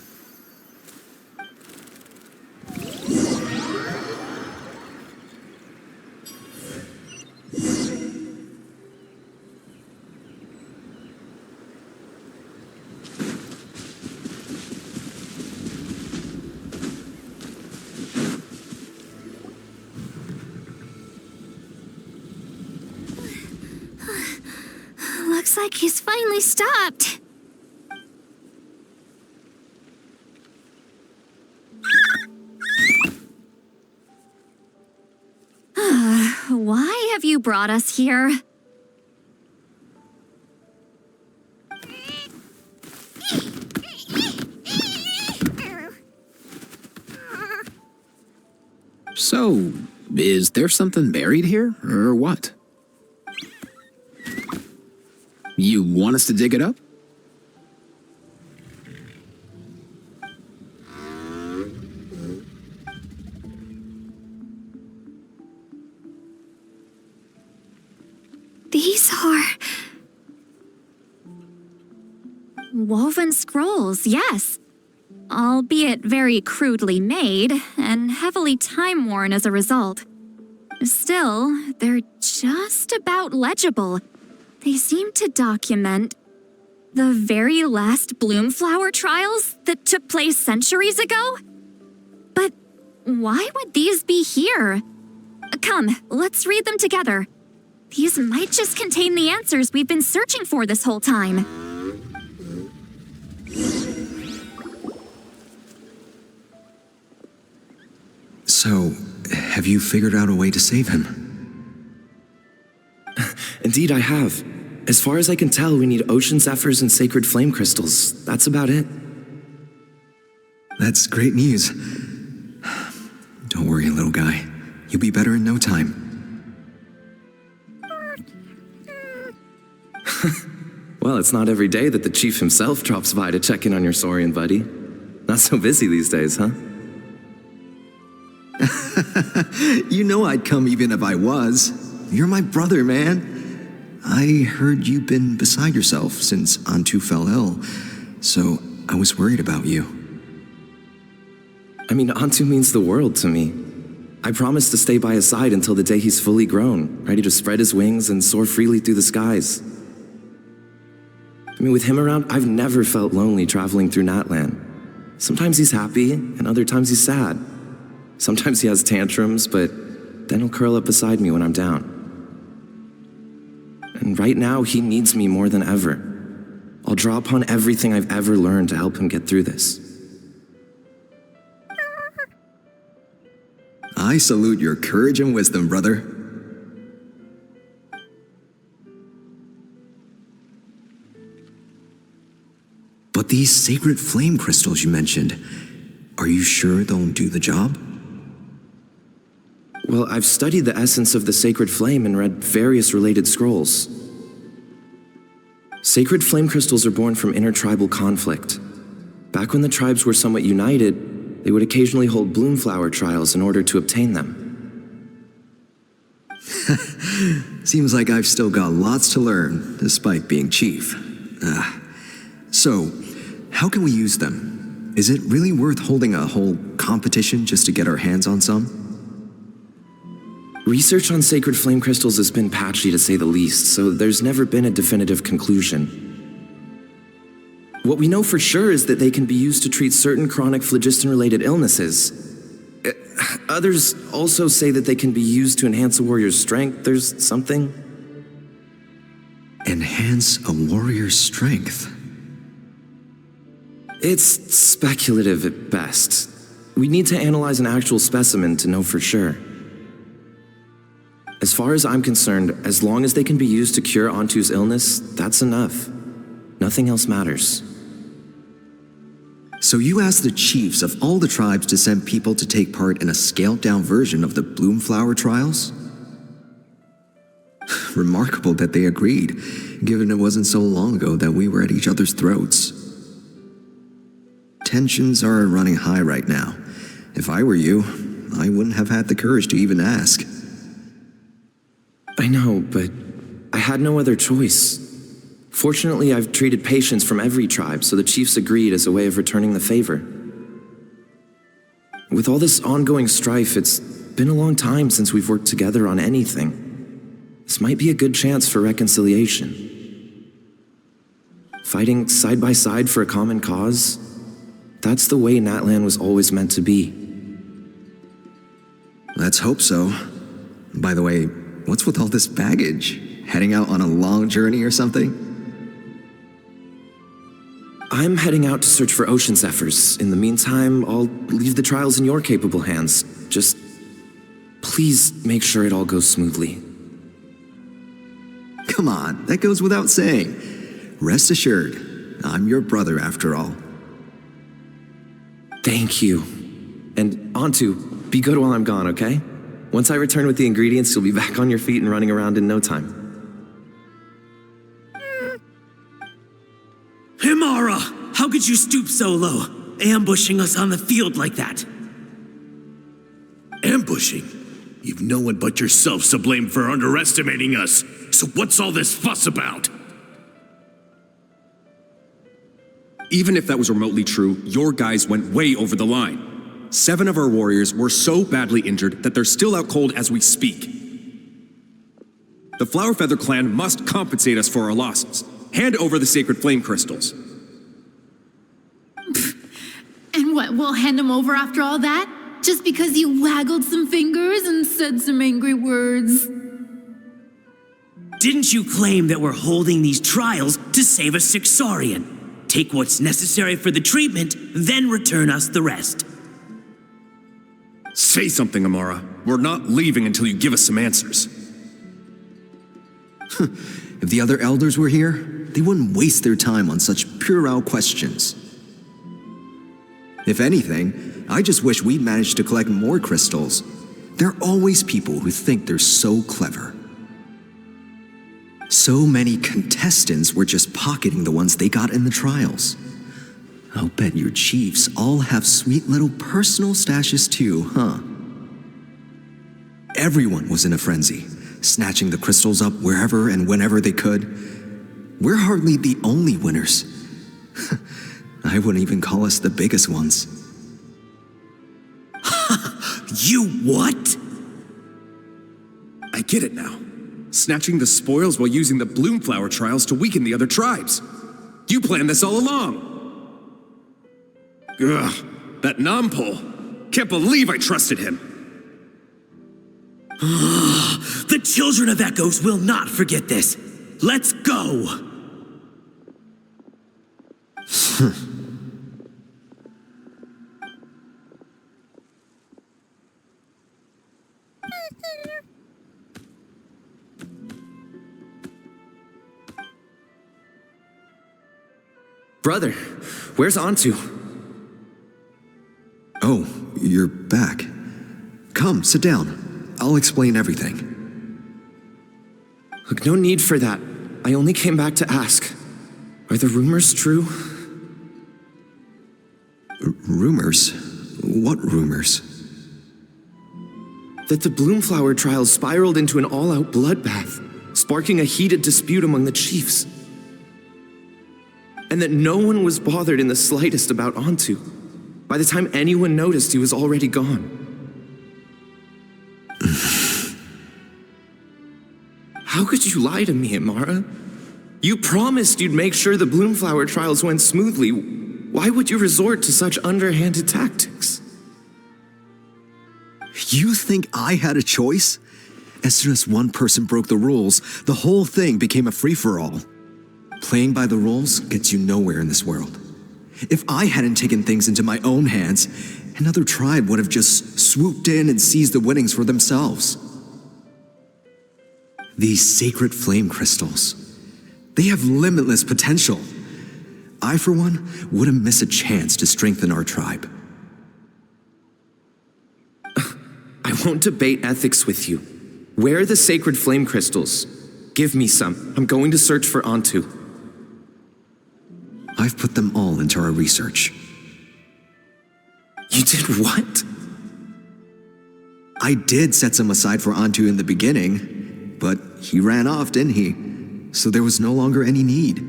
Looks like he's finally stopped. Why have you brought us here? So, is there something buried here, or what? You want us to dig it up? These are... Woven scrolls, yes. Albeit very crudely made, and heavily time-worn as a result. Still, they're just about legible. They seem to document the very last Bloomflower trials that took place centuries ago? But why would these be here? Come, let's read them together. These might just contain the answers we've been searching for this whole time. So, have you figured out a way to save him? Indeed, I have. As far as I can tell, we need ocean zephyrs and sacred flame crystals. That's about it. That's great news. Don't worry, little guy. You'll be better in no time. Well, it's not every day that the chief himself drops by to check in on your Saurian buddy. Not so busy these days, huh? You know I'd come even if I was. You're my brother, man. I heard you've been beside yourself since Antu fell ill, so I was worried about you. I mean, Antu means the world to me. I promised to stay by his side until the day he's fully grown, ready to spread his wings and soar freely through the skies. I mean, with him around, I've never felt lonely traveling through Natlan. Sometimes he's happy, and other times he's sad. Sometimes he has tantrums, but then he'll curl up beside me when I'm down. And right now, he needs me more than ever. I'll draw upon everything I've ever learned to help him get through this. I salute your courage and wisdom, brother. But these sacred flame crystals you mentioned, are you sure they'll do the job? Well, I've studied the essence of the sacred flame and read various related scrolls. Sacred flame crystals are born from intertribal conflict. Back when the tribes were somewhat united, they would occasionally hold bloomflower trials in order to obtain them. Seems like I've still got lots to learn, despite being chief. So, how can we use them? Is it really worth holding a whole competition just to get our hands on some? Research on sacred flame crystals has been patchy to say the least, so there's never been a definitive conclusion. What we know for sure is that they can be used to treat certain chronic phlogiston-related illnesses. Others also say that they can be used to enhance a warrior's strength. There's something. Enhance a warrior's strength? It's speculative at best. We need to analyze an actual specimen to know for sure. As far as I'm concerned, as long as they can be used to cure Antu's illness, that's enough. Nothing else matters. So you asked the chiefs of all the tribes to send people to take part in a scaled-down version of the Bloomflower trials? Remarkable that they agreed, given it wasn't so long ago that we were at each other's throats. Tensions are running high right now. If I were you, I wouldn't have had the courage to even ask. I know, but I had no other choice. Fortunately, I've treated patients from every tribe, so the chiefs agreed as a way of returning the favor. With all this ongoing strife, it's been a long time since we've worked together on anything. This might be a good chance for reconciliation. Fighting side by side for a common cause, that's the way Natlan was always meant to be. Let's hope so. By the way, what's with all this baggage? Heading out on a long journey or something? I'm heading out to search for ocean zephyrs. In the meantime, I'll leave the trials in your capable hands. Just please make sure it all goes smoothly. Come on, that goes without saying. Rest assured, I'm your brother after all. Thank you. And Antu, be good while I'm gone, okay? Once I return with the ingredients, you'll be back on your feet and running around in no time. Himara! How could you stoop so low, ambushing us on the field like that? Ambushing? You've no one but yourself to blame for underestimating us. So what's all this fuss about? Even if that was remotely true, your guys went way over the line. 7 of our warriors were so badly injured that they're still out cold as we speak. The Flower Feather clan must compensate us for our losses. Hand over the sacred flame crystals. And what, we'll hand him over after all that? Just because you waggled some fingers and said some angry words? Didn't you claim that we're holding these trials to save a sick Saurian? Take what's necessary for the treatment, then return us the rest. Say something, Amara. We're not leaving until you give us some answers. If the other elders were here, they wouldn't waste their time on such puerile questions. If anything, I just wish we'd managed to collect more crystals. There are always people who think they're so clever. So many contestants were just pocketing the ones they got in the trials. I'll bet your chiefs all have sweet little personal stashes too, huh? Everyone was in a frenzy, snatching the crystals up wherever and whenever they could. We're hardly the only winners. I wouldn't even call us the biggest ones. You what? I get it now. Snatching the spoils while using the Bloomflower trials to weaken the other tribes. You planned this all along. Ugh, that Nampol. Can't believe I trusted him. The children of Echoes will not forget this. Let's go! Brother, where's Antu? Oh, you're back. Come, sit down. I'll explain everything. Look, no need for that. I only came back to ask. Are the rumors true? Rumors? What rumors? That the Bloomflower trials spiraled into an all-out bloodbath, sparking a heated dispute among the chiefs. And that no one was bothered in the slightest about Antu. By the time anyone noticed, he was already gone. How could you lie to me, Amara? You promised you'd make sure the Bloomflower trials went smoothly. Why would you resort to such underhanded tactics? You think I had a choice? As soon as one person broke the rules, the whole thing became a free-for-all. Playing by the rules gets you nowhere in this world. If I hadn't taken things into my own hands, another tribe would have just swooped in and seized the winnings for themselves. These sacred flame crystals, they have limitless potential. I, for one, wouldn't miss a chance to strengthen our tribe. I won't debate ethics with you. Where are the sacred flame crystals? Give me some. I'm going to search for Antu. I've put them all into our research. You did what? I did set some aside for Antu in the beginning, but he ran off, didn't he? So there was no longer any need.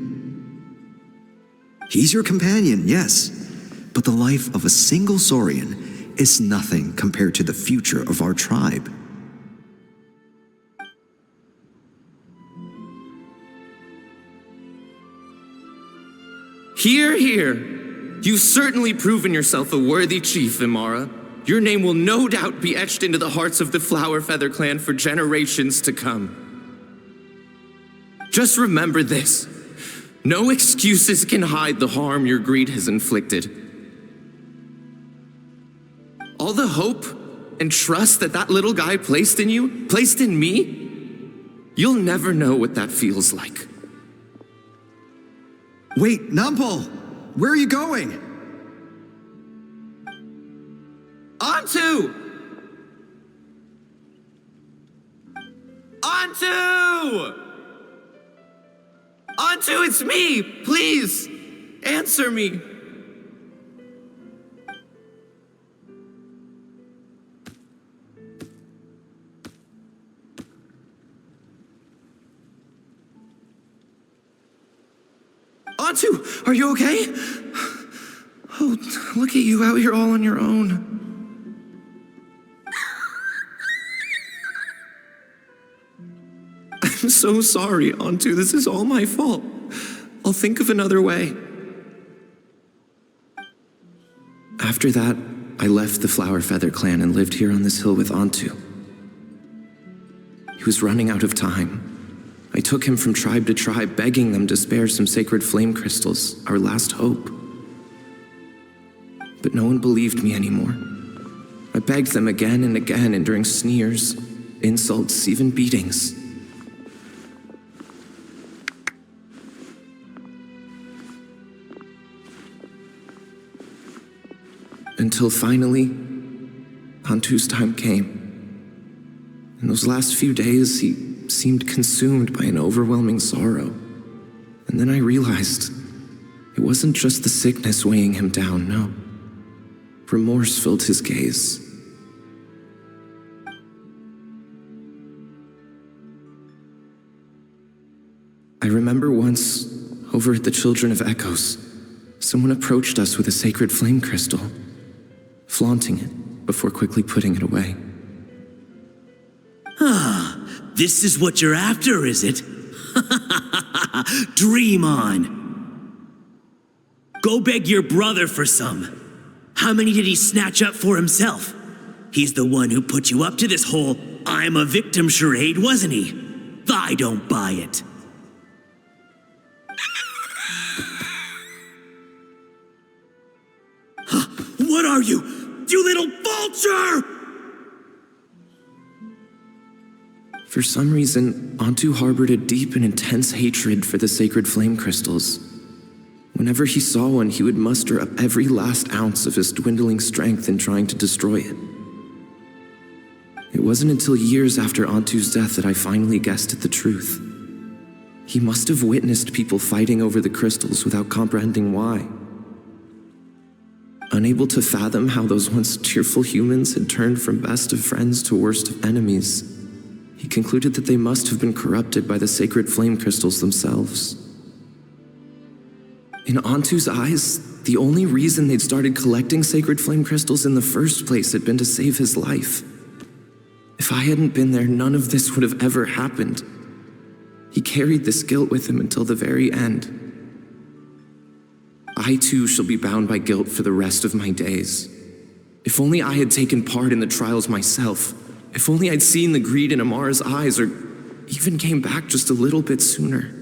He's your companion, yes, but the life of a single Saurian is nothing compared to the future of our tribe. Hear, hear. You've certainly proven yourself a worthy chief, Imara. Your name will no doubt be etched into the hearts of the Flower Feather clan for generations to come. Just remember this. No excuses can hide the harm your greed has inflicted. All the hope and trust that little guy placed in you, placed in me, you'll never know what that feels like. Wait, Numpel! Where are you going? Antu! Antu! Antu, it's me! Please, answer me! Antu, are you okay? Oh, look at you out here all on your own. I'm so sorry, Antu. This is all my fault. I'll think of another way. After that, I left the Flower Feather clan and lived here on this hill with Antu. He was running out of time. I took him from tribe to tribe, begging them to spare some sacred flame crystals, our last hope. But no one believed me anymore. I begged them again and again, enduring sneers, insults, even beatings. Until finally, Antu's time came. In those last few days, he seemed consumed by an overwhelming sorrow. And then I realized it wasn't just the sickness weighing him down, no. Remorse filled his gaze. I remember once, over at the Children of Echoes, someone approached us with a sacred flame crystal, flaunting it before quickly putting it away. Ah, this is what you're after, is it? Dream on. Go beg your brother for some. How many did he snatch up for himself? He's the one who put you up to this whole I'm a victim charade, wasn't he? I don't buy it. What are you, you little vulture? For some reason, Antu harbored a deep and intense hatred for the sacred flame crystals. Whenever he saw one, he would muster up every last ounce of his dwindling strength in trying to destroy it. It wasn't until years after Antu's death that I finally guessed at the truth. He must have witnessed people fighting over the crystals without comprehending why. Unable to fathom how those once cheerful humans had turned from best of friends to worst of enemies, he concluded that they must have been corrupted by the sacred flame crystals themselves. In Antu's eyes, the only reason they'd started collecting sacred flame crystals in the first place had been to save his life. If I hadn't been there, none of this would have ever happened. He carried this guilt with him until the very end. I too shall be bound by guilt for the rest of my days. If only I had taken part in the trials myself. If only I'd seen the greed in Amara's eyes, or even came back just a little bit sooner.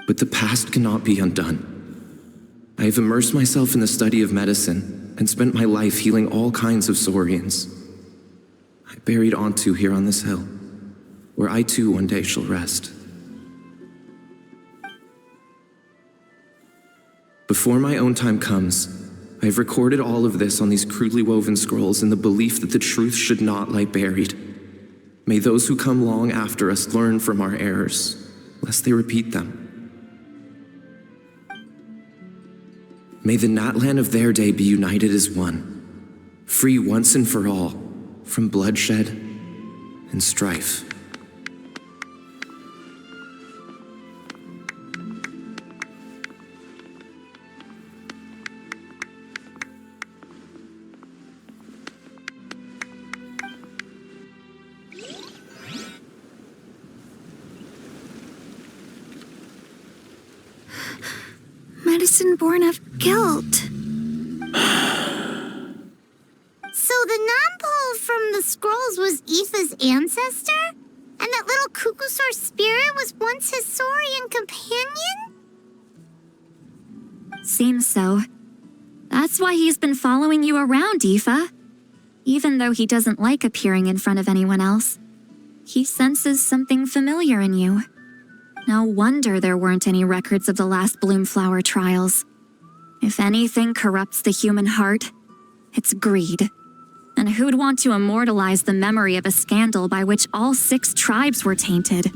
But the past cannot be undone. I have immersed myself in the study of medicine and spent my life healing all kinds of saurians. I buried Antu here on this hill, where I too one day shall rest. Before my own time comes, I have recorded all of this on these crudely woven scrolls in the belief that the truth should not lie buried. May those who come long after us learn from our errors, lest they repeat them. May the Natlan of their day be united as one, free once and for all from bloodshed and strife. Medicine born of guilt. So the non-pole from the scrolls was Aoife's ancestor? And that little Cuckoosaur spirit was once his saurian companion? Seems so. That's why he's been following you around, Aoife. Even though he doesn't like appearing in front of anyone else, he senses something familiar in you. No wonder there weren't any records of the last Bloomflower trials. If anything corrupts the human heart, it's greed. And who'd want to immortalize the memory of a scandal by which all 6 tribes were tainted?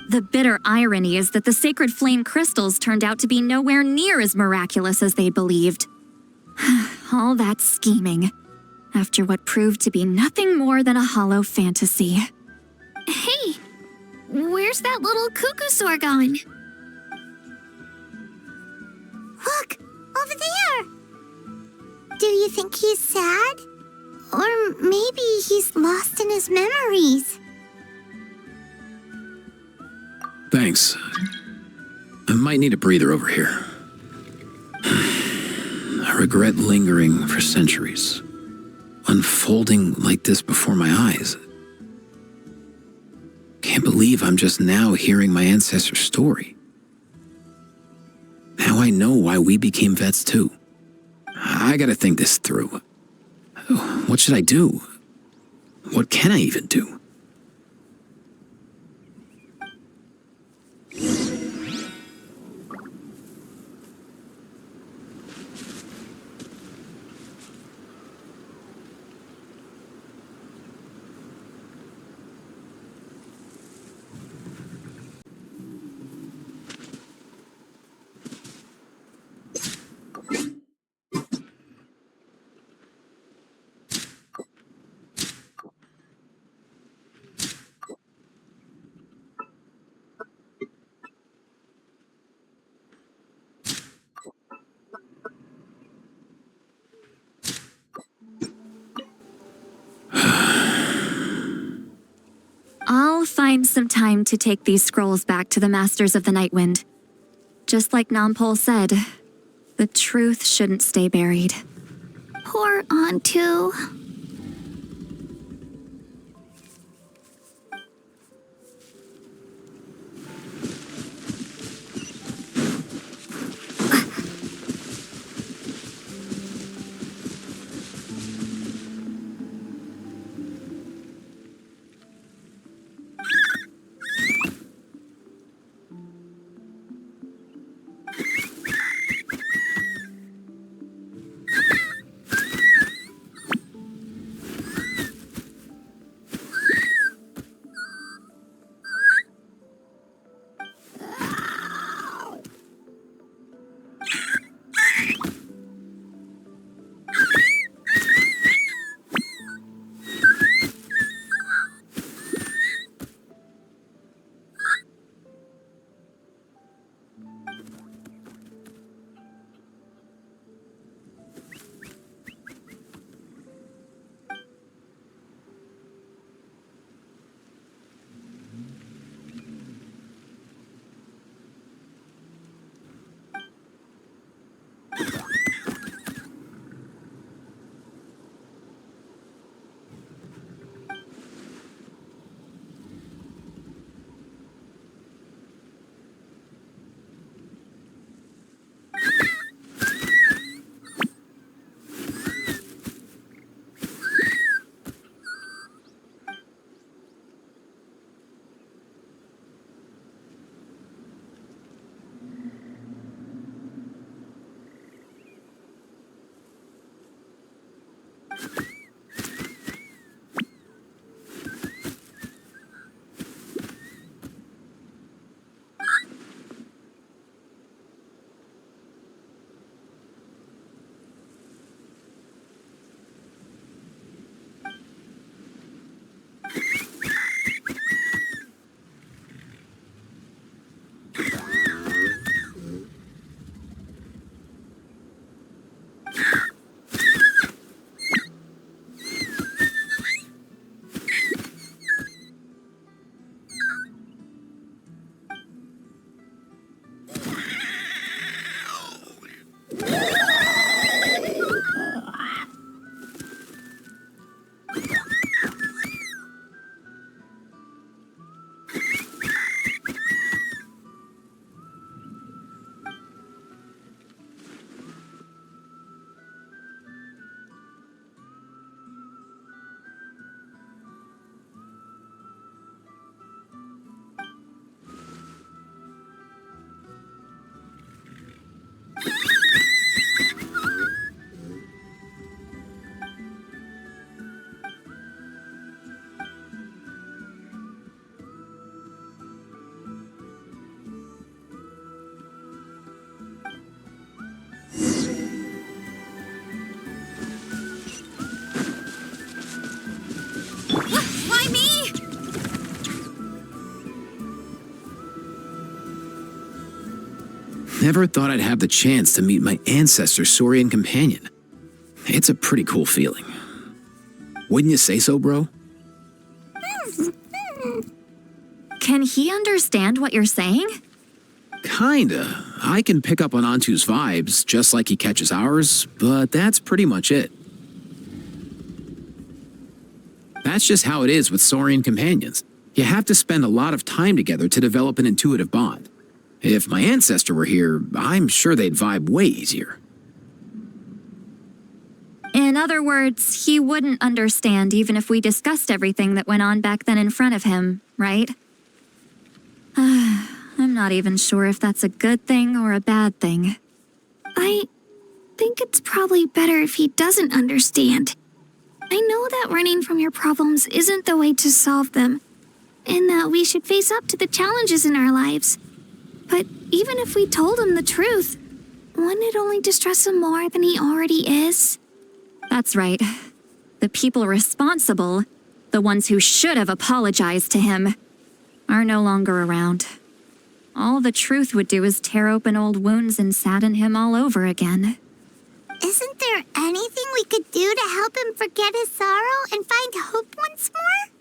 The bitter irony is that the sacred flame crystals turned out to be nowhere near as miraculous as they believed. All that scheming, after what proved to be nothing more than a hollow fantasy. Hey, where's that little Cuckoosaur going? Look, over there! Do you think he's sad? Or maybe he's lost in his memories? Thanks. I might need a breather over here. I regret lingering for centuries, unfolding like this before my eyes. Can't believe I'm just now hearing my ancestor's story. Now I know why we became vets too. I gotta think this through. What should I do? What can I even do? I'll find some time to take these scrolls back to the Masters of the Nightwind. Just like Nampol said, the truth shouldn't stay buried. Poor Antu. Why me? Never thought I'd have the chance to meet my ancestor Saurian companion. It's a pretty cool feeling. Wouldn't you say so, bro? Can he understand what you're saying? Kinda. I can pick up on Antu's vibes, just like he catches ours, but that's pretty much it. That's just how it is with Saurian companions. You have to spend a lot of time together to develop an intuitive bond. If my ancestor were here, I'm sure they'd vibe way easier. In other words, he wouldn't understand even if we discussed everything that went on back then in front of him, right? I'm not even sure if that's a good thing or a bad thing. I think it's probably better if he doesn't understand. I know that running from your problems isn't the way to solve them, and that we should face up to the challenges in our lives. But even if we told him the truth, wouldn't it only distress him more than he already is? That's right. The people responsible, the ones who should have apologized to him, are no longer around. All the truth would do is tear open old wounds and sadden him all over again. Isn't there anything we could do to help him forget his sorrow and find hope once more?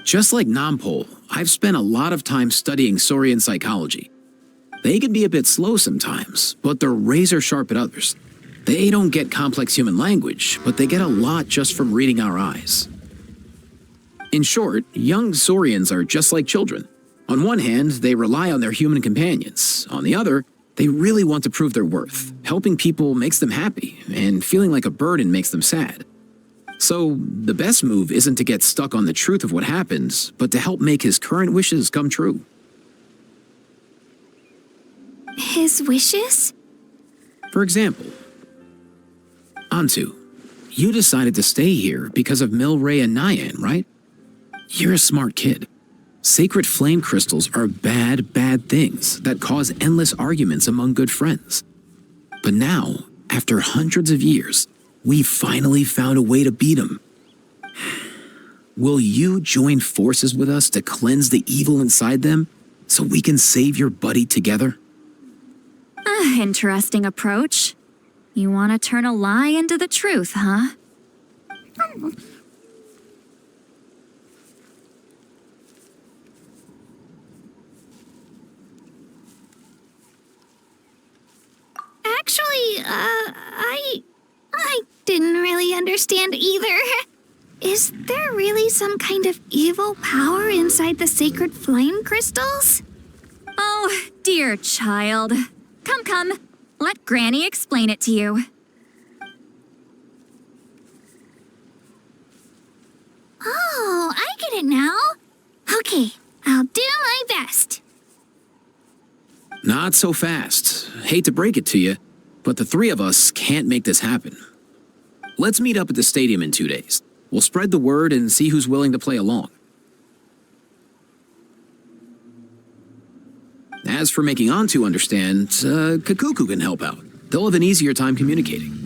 Just like Nampol, I've spent a lot of time studying Saurian psychology. They can be a bit slow sometimes, but they're razor sharp at others. They don't get complex human language, but they get a lot just from reading our eyes. In short, young Saurians are just like children. On one hand, they rely on their human companions. On the other, they really want to prove their worth. Helping people makes them happy, and feeling like a burden makes them sad. So, the best move isn't to get stuck on the truth of what happens, but to help make his current wishes come true. His wishes? For example, Antu, you decided to stay here because of Milray and Nyan, right? You're a smart kid. Sacred flame crystals are bad, bad things that cause endless arguments among good friends. But now, after hundreds of years, we finally found a way to beat them. Will you join forces with us to cleanse the evil inside them so we can save your buddy together? Interesting approach. You want to turn a lie into the truth, huh? Actually, I didn't really understand either. Is there really some kind of evil power inside the sacred flame crystals? Oh, dear child. Come. Let Granny explain it to you. Oh, I get it now. Okay, I'll do my best. Not so fast. Hate to break it to you, but the three of us can't make this happen. Let's meet up at the stadium in 2 days. We'll spread the word and see who's willing to play along. As for making Antu understand, Kakuku can help out. They'll have an easier time communicating.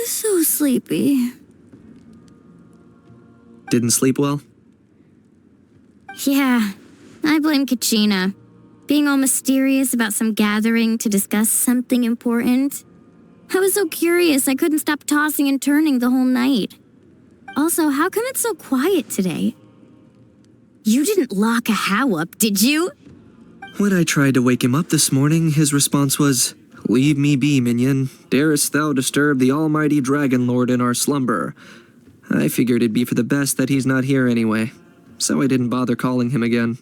So sleepy. Didn't sleep well? Yeah, I blame Kachina. Being all mysterious about some gathering to discuss something important. I was so curious I couldn't stop tossing and turning the whole night. Also, how come it's so quiet today? You didn't lock a How up, did you? When I tried to wake him up this morning, his response was, "Leave me be, minion. Darest thou disturb the almighty Dragon Lord in our slumber?" I figured it'd be for the best that he's not here anyway, so I didn't bother calling him again.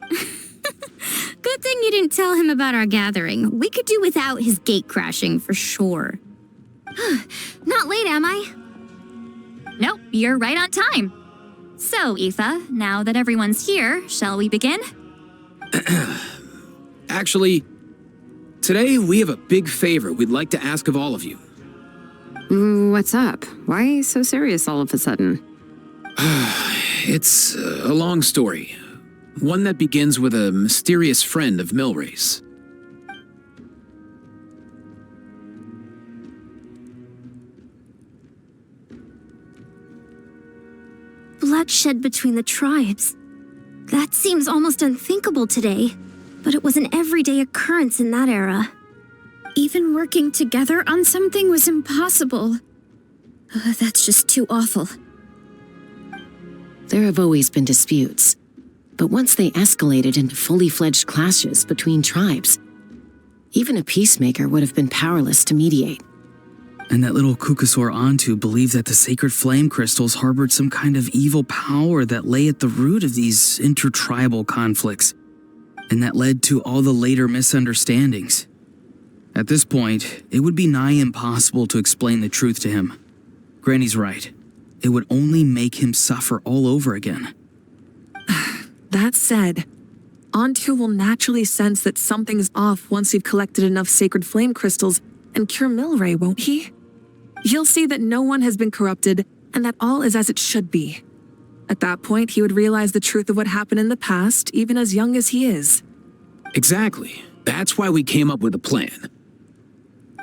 Good thing you didn't tell him about our gathering. We could do without his gate crashing for sure. Not late, am I? Nope, you're right on time. So, Aoife, now that everyone's here, shall we begin? Actually, today we have a big favor we'd like to ask of all of you. What's up? Why so serious all of a sudden? It's a long story. One that begins with a mysterious friend of Milray's. Bloodshed between the tribes. That seems almost unthinkable today, but it was an everyday occurrence in that era. Even working together on something was impossible. That's just too awful. There have always been disputes, but once they escalated into fully fledged clashes between tribes, even a peacemaker would have been powerless to mediate. And that little Kukusor Antu believed that the sacred flame crystals harbored some kind of evil power that lay at the root of these intertribal conflicts, and that led to all the later misunderstandings. At this point, it would be nigh impossible to explain the truth to him. Granny's right. It would only make him suffer all over again. That said, Antu will naturally sense that something's off once you've collected enough sacred flame crystals and cure Milray, won't he? He'll see that no one has been corrupted and that all is as it should be. At that point, he would realize the truth of what happened in the past, even as young as he is. Exactly. That's why we came up with a plan.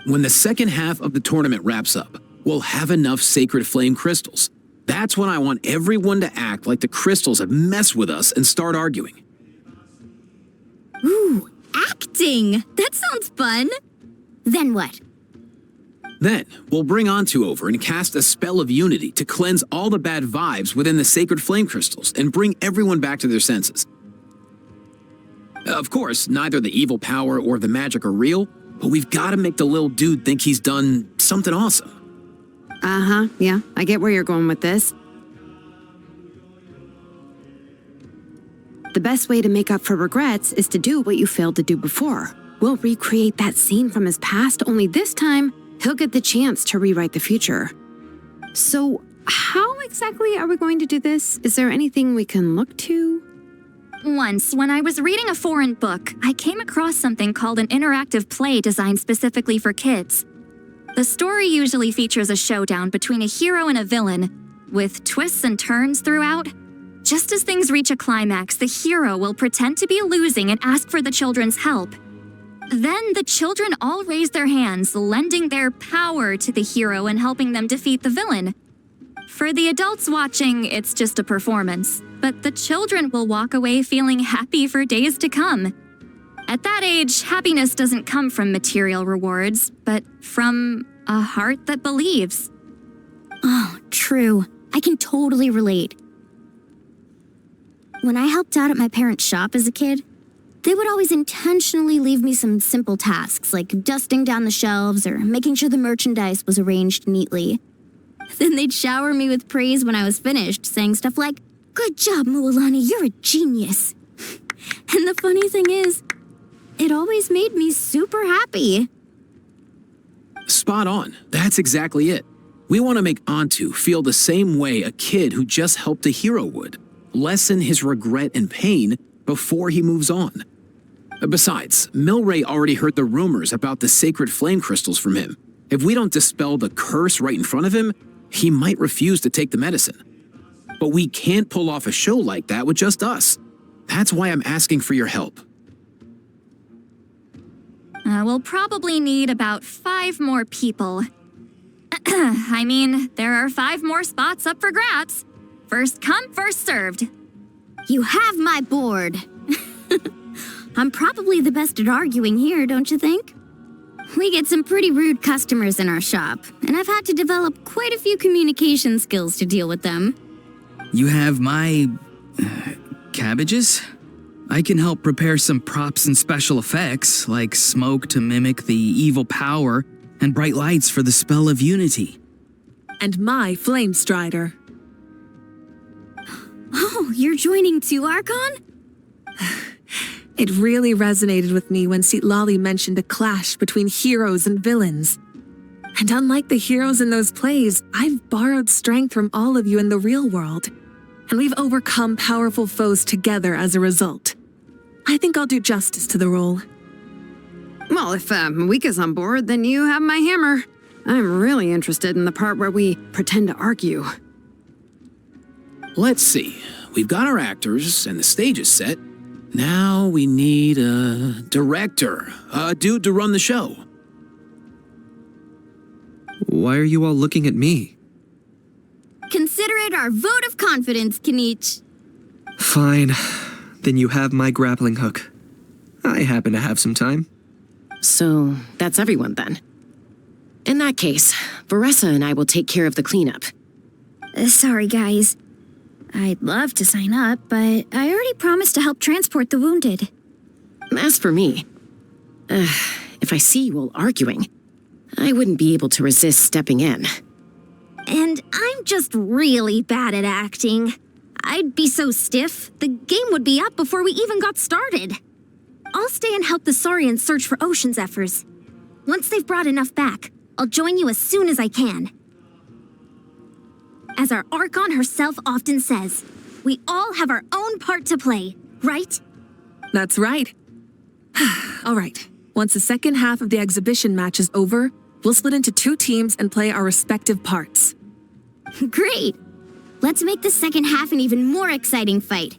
When the second half of the tournament wraps up, we'll have enough sacred flame crystals. That's when I want everyone to act like the crystals have messed with us and start arguing. Ooh, acting! That sounds fun! Then what? Then, we'll bring Antu over and cast a spell of unity to cleanse all the bad vibes within the sacred flame crystals and bring everyone back to their senses. Of course, neither the evil power or the magic are real, but we've got to make the little dude think he's done something awesome. Uh-huh, yeah, I get where you're going with this. The best way to make up for regrets is to do what you failed to do before. We'll recreate that scene from his past, only this time, he'll get the chance to rewrite the future. So, how exactly are we going to do this? Is there anything we can look to? Once, when I was reading a foreign book, I came across something called an interactive play designed specifically for kids. The story usually features a showdown between a hero and a villain, with twists and turns throughout. Just as things reach a climax, the hero will pretend to be losing and ask for the children's help. Then the children all raise their hands, lending their power to the hero and helping them defeat the villain. For the adults watching, it's just a performance, but the children will walk away feeling happy for days to come. At that age, happiness doesn't come from material rewards, but from a heart that believes. Oh, true. I can totally relate. When I helped out at my parents' shop as a kid, they would always intentionally leave me some simple tasks like dusting down the shelves or making sure the merchandise was arranged neatly. Then they'd shower me with praise when I was finished, saying stuff like, "Good job, Mualani, you're a genius." And the funny thing is, it always made me super happy. Spot on. That's exactly it. We want to make Antu feel the same way a kid who just helped a hero would. Lessen his regret and pain before he moves on. Besides, Milray already heard the rumors about the sacred flame crystals from him. If we don't dispel the curse right in front of him, he might refuse to take the medicine. But we can't pull off a show like that with just us. That's why I'm asking for your help. We'll probably need about 5 more people. I mean, there are 5 more spots up for grabs. First come, first served. You have my board. I'm probably the best at arguing here, don't you think? We get some pretty rude customers in our shop, and I've had to develop quite a few communication skills to deal with them. You have my... cabbages? I can help prepare some props and special effects, like smoke to mimic the evil power and bright lights for the spell of unity. And my flame strider. Oh, you're joining too, Archon? It really resonated with me when Citlali mentioned a clash between heroes and villains. And unlike the heroes in those plays, I've borrowed strength from all of you in the real world. And we've overcome powerful foes together as a result. I think I'll do justice to the role. Well, if Mika's on board, then you have my hammer. I'm really interested in the part where we pretend to argue. Let's see. We've got our actors and the stage is set. Now we need a director, a dude to run the show. Why are you all looking at me? Consider it our vote of confidence, Kenichi. Fine. Then you have my grappling hook. I happen to have some time. So, that's everyone then. In that case, Varessa and I will take care of the cleanup. Sorry, guys. I'd love to sign up, but I already promised to help transport the wounded. As for me, if I see you all arguing, I wouldn't be able to resist stepping in. And I'm just really bad at acting. I'd be so stiff, the game would be up before we even got started. I'll stay and help the Saurians search for ocean zephyrs. Once they've brought enough back, I'll join you as soon as I can. As our Archon herself often says, we all have our own part to play, right? That's right. All right. Once the second half of the exhibition match is over, we'll split into 2 teams and play our respective parts. Great! Let's make the second half an even more exciting fight.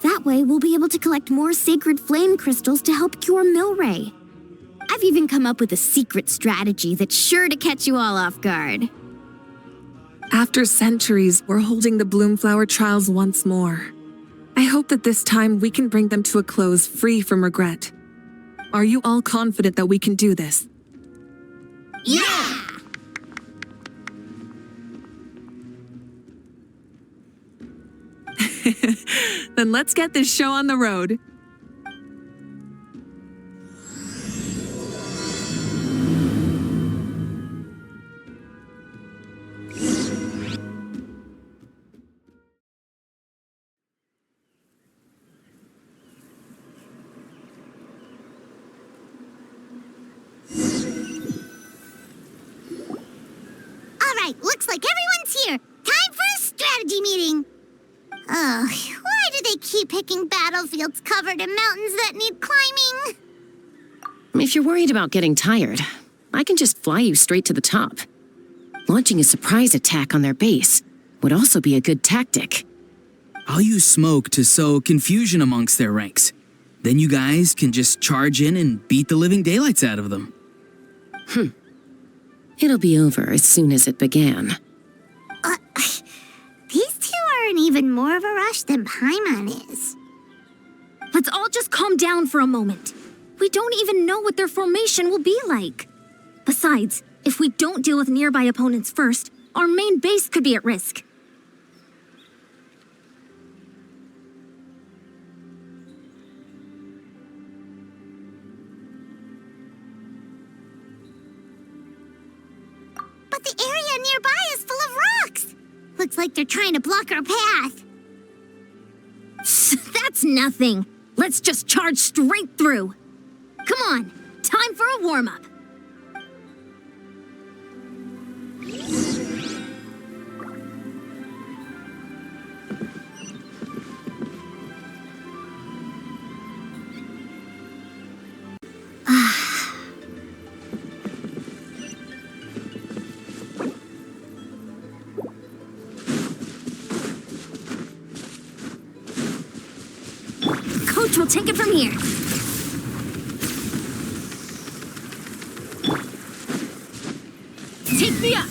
That way, we'll be able to collect more sacred flame crystals to help cure Milray. I've even come up with a secret strategy that's sure to catch you all off guard. After centuries, we're holding the Bloomflower trials once more. I hope that this time we can bring them to a close free from regret. Are you all confident that we can do this? Yeah! Then let's get this show on the road. Alright, looks like everyone's here. Time for a strategy meeting. Ugh, why do they keep picking battlefields covered in mountains that need climbing? If you're worried about getting tired, I can just fly you straight to the top. Launching a surprise attack on their base would also be a good tactic. I'll use smoke to sow confusion amongst their ranks. Then you guys can just charge in and beat the living daylights out of them. It'll be over as soon as it began. These two are in even more of a rush than Paimon is. Let's all just calm down for a moment. We don't even know what their formation will be like. Besides, if we don't deal with nearby opponents first, our main base could be at risk. But the area nearby is full of rocks. Looks like they're trying to block our path. That's nothing. Let's just charge straight through. Come on, time for a warm-up. Coach will take it from here. Take me up.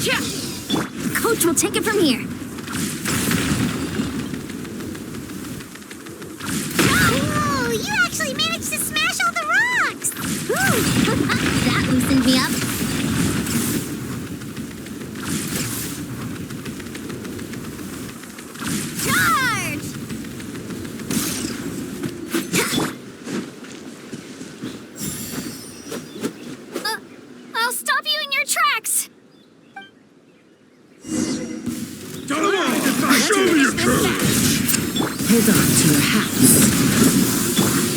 Yeah. Coach will take it from here. Oh, you actually managed to smash all the rocks! Ooh, that loosened me up. Hold on to your house.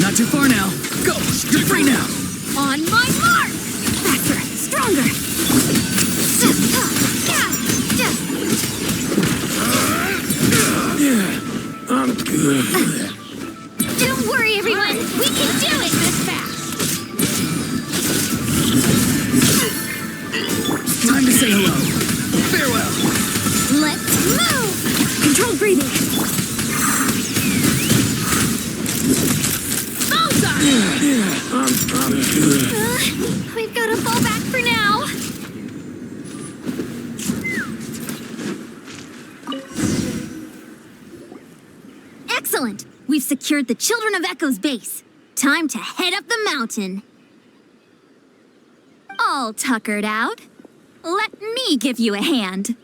Not too far now. Go! You're free now! On my mark! Faster, stronger! Yeah, I'm good. Don't worry, everyone. We can do it this fast. Time to say hello. Farewell. Let's move! Controlled breathing. I'm good. We've got to fall back for now. Excellent! We've secured the Children of Echo's base. Time to head up the mountain. All tuckered out. Let me give you a hand.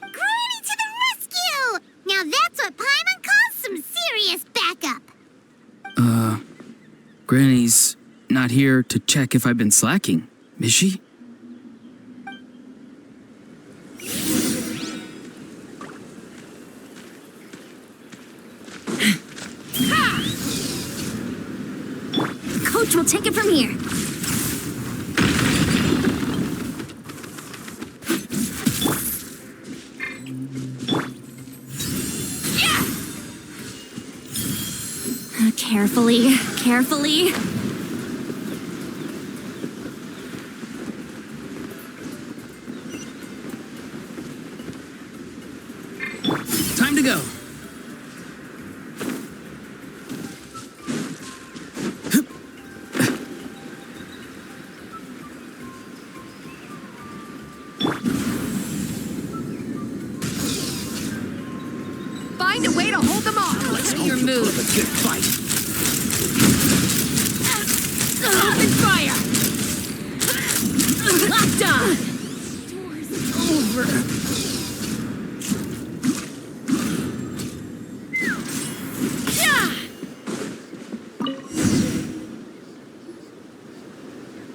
Granny to the rescue! Now that's what Paimon calls some serious backup. Granny's not here to check if I've been slacking, is she? Coach will take it from here. Carefully, carefully. your move. A good fight. Open fire! Locked on! Over.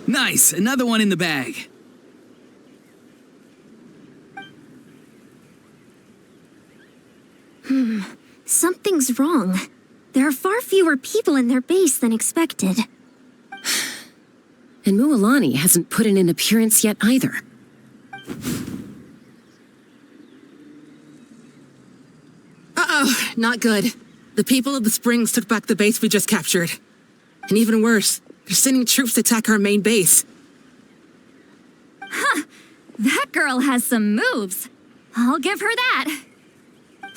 Nice, another one in the bag. Something's wrong. There are far fewer people in their base than expected. And Mualani hasn't put in an appearance yet either. Uh-oh, not good. The people of the Springs took back the base we just captured. And even worse, they're sending troops to attack our main base. Huh. That girl has some moves. I'll give her that.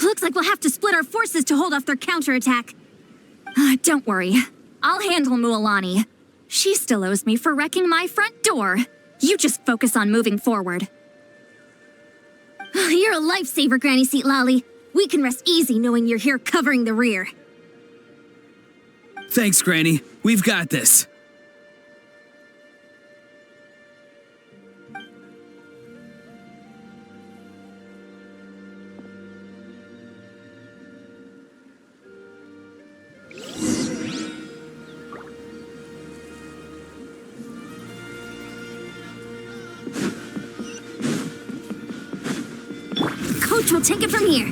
Looks like we'll have to split our forces to hold off their counterattack. Don't worry. I'll handle Mualani. She still owes me for wrecking my front door. You just focus on moving forward. You're a lifesaver, Granny Seat Lolly. We can rest easy knowing you're here covering the rear. Thanks, Granny. We've got this. Coach will take it from here.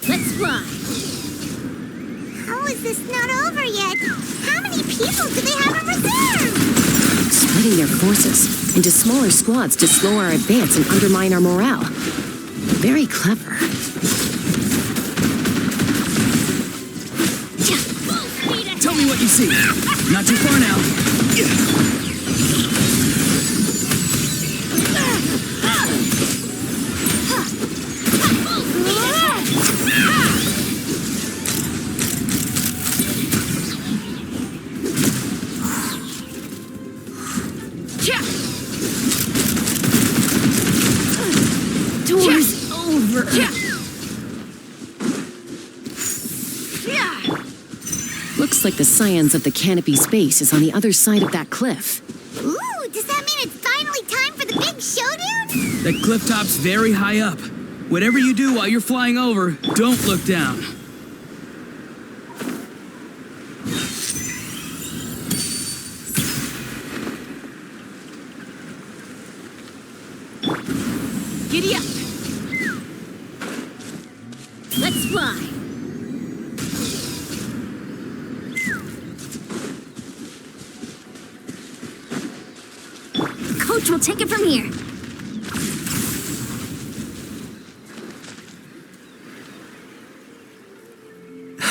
Let's fly. How is this not over yet? How many people do they have in reserve? Splitting their forces into smaller squads to slow our advance and undermine our morale. Very clever. Tell me what you see. Not too far now. Door's over. Looks like the scions of the canopy space is on the other side of that cliff. Ooh, does that mean it's finally time for the big showdown? That cliff top's very high up. Whatever you do while you're flying over, don't look down. Giddy up. Let's fly. Coach will take it from here.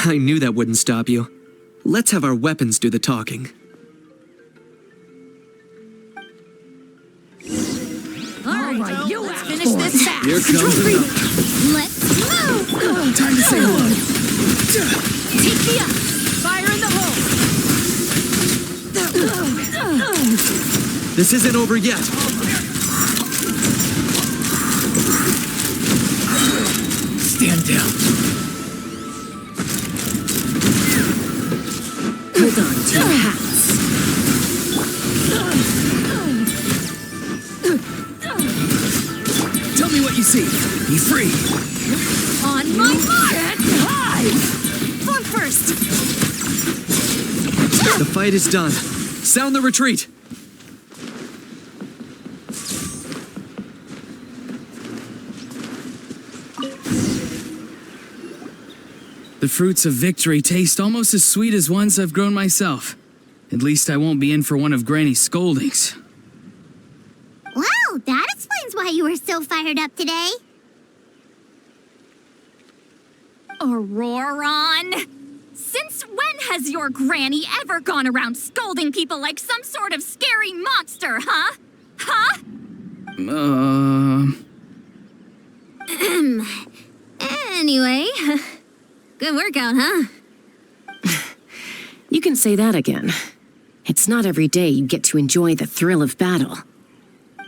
I knew that wouldn't stop you. Let's have our weapons do the talking. All right, let's finish this fast. Here comes the Let's move. time to say hello. Take me up. Fire in the hole. This isn't over yet. Stand down. Hold on to your hats. Tell me what you see. Be free. On my mark. Form first. The fight is done. Sound the retreat. The fruits of victory taste almost as sweet as ones I've grown myself. At least I won't be in for one of Granny's scoldings. Wow, that explains why you were so fired up today. Auroron! Since when has your granny ever gone around scolding people like some sort of scary monster, huh? Huh? Anyway, good workout, huh? You can say that again. It's not every day you get to enjoy the thrill of battle.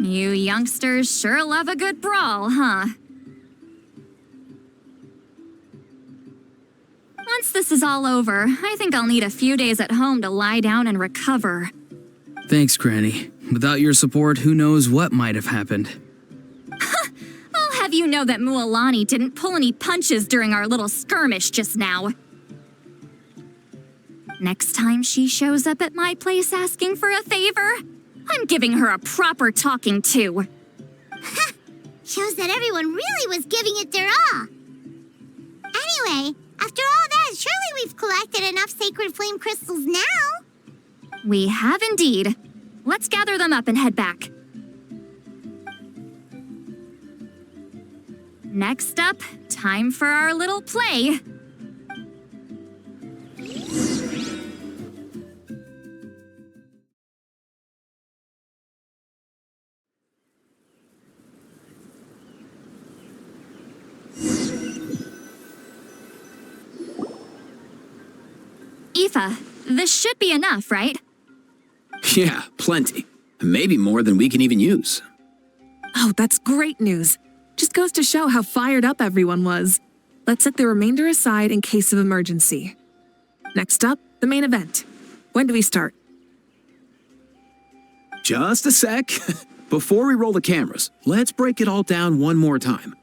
You youngsters sure love a good brawl, huh? Once this is all over, I think I'll need a few days at home to lie down and recover. Thanks, Granny. Without your support, who knows what might have happened. I'll have you know that Mualani didn't pull any punches during our little skirmish just now. Next time she shows up at my place asking for a favor, I'm giving her a proper talking to. Shows that everyone really was giving it their all. Anyway, after all that, surely we've collected enough sacred flame crystals now. We have indeed. Let's gather them up and head back. Next up, time for our little play. Aoife, this should be enough, right? Yeah, plenty. Maybe more than we can even use. Oh, that's great news. Just goes to show how fired up everyone was. Let's set the remainder aside in case of emergency. Next up, the main event. When do we start? Just a sec. Before we roll the cameras, let's break it all down one more time.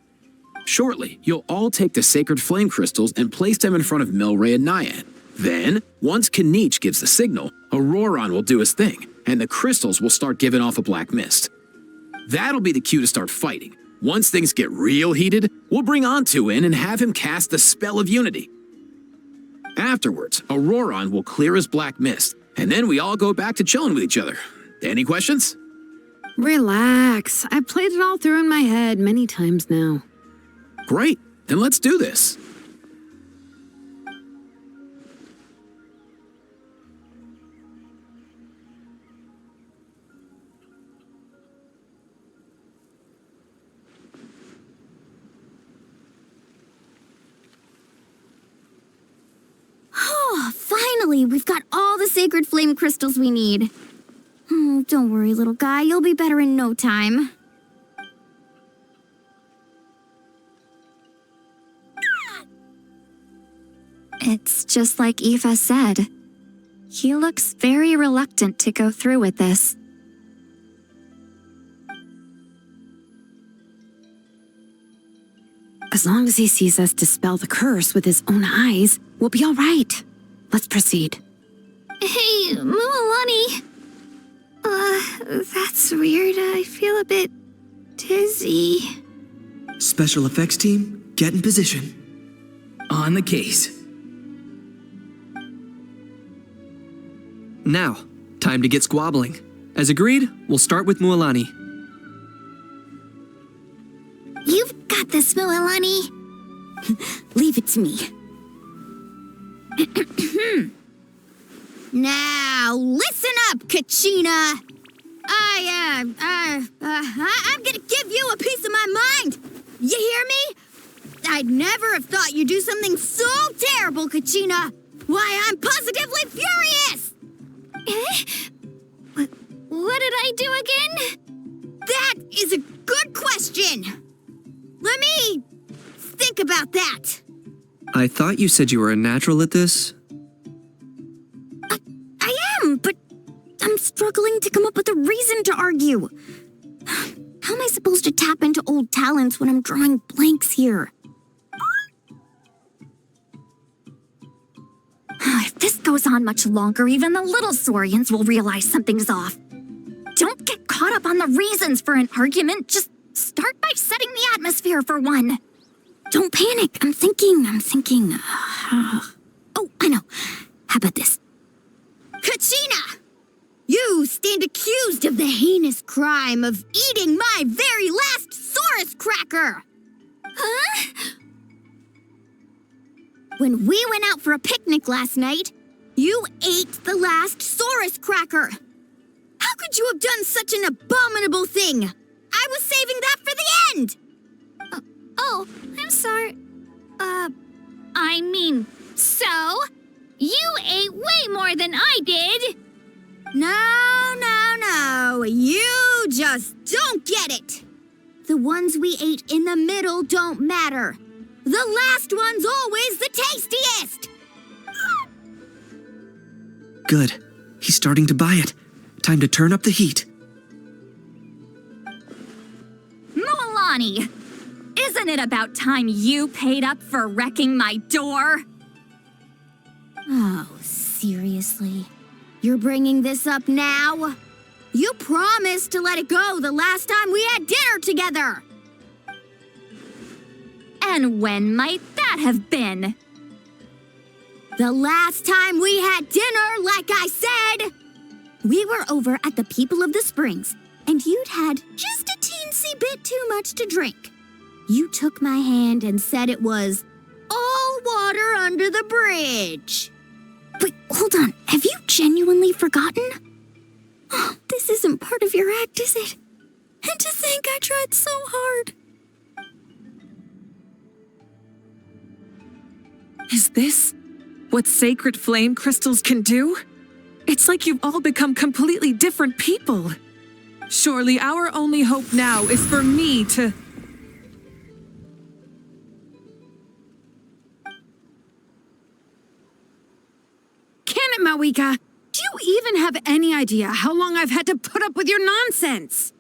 Shortly, you'll all take the sacred flame crystals and place them in front of Milray and Nyan. Then, once Kanich gives the signal, Auroron will do his thing, and the crystals will start giving off a black mist. That'll be the cue to start fighting. Once things get real heated, we'll bring Antu in and have him cast the spell of unity. Afterwards, Auroron will clear his black mist, and then we all go back to chilling with each other. Any questions? Relax. I've played it all through in my head many times now. Great, then let's do this. Oh, finally, we've got all the sacred flame crystals we need. Oh, don't worry, little guy. You'll be better in no time. It's just like Aoife said. He looks very reluctant to go through with this. As long as he sees us dispel the curse with his own eyes, we'll be all right. Let's proceed. Hey, Mualani. That's weird. I feel a bit dizzy. Special effects team, get in position. On the case. Now, time to get squabbling. As agreed, we'll start with Mualani. You've got this, Mualani. Leave it to me. Now, listen up, Kachina. I'm gonna give you a piece of my mind. You hear me? I'd never have thought you'd do something so terrible, Kachina. Why, I'm positively furious. What did I do again? That is a good question. Let me think about that. I thought you said you were a natural at this. I am, but I'm struggling to come up with a reason to argue. How am I supposed to tap into old talents when I'm drawing blanks here? If this goes on much longer, even the little Saurians will realize something's off. Don't get caught up on the reasons for an argument. Just start by setting the atmosphere for one. Don't panic. I'm thinking. Oh, I know. How about this? Kachina! You stand accused of the heinous crime of eating my very last Saurus cracker! Huh? When we went out for a picnic last night, you ate the last Saurus cracker. How could you have done such an abominable thing? I was saving that for the end! Oh, I'm sorry. I mean, so? You ate way more than I did! No. You just don't get it! The ones we ate in the middle don't matter. The last one's always the tastiest! Good. He's starting to buy it. Time to turn up the heat. Mualani! Isn't it about time you paid up for wrecking my door? Oh, seriously? You're bringing this up now? You promised to let it go the last time we had dinner together! And when might that have been? The last time we had dinner, like I said! We were over at the People of the Springs, and you'd had just a teensy bit too much to drink. You took my hand and said it was all water under the bridge. Wait, hold on. Have you genuinely forgotten? Oh, this isn't part of your act, is it? And to think I tried so hard. Is this what sacred flame crystals can do? It's like you've all become completely different people. Surely our only hope now is for me to... Can it, Mawika? Do you even have any idea how long I've had to put up with your nonsense?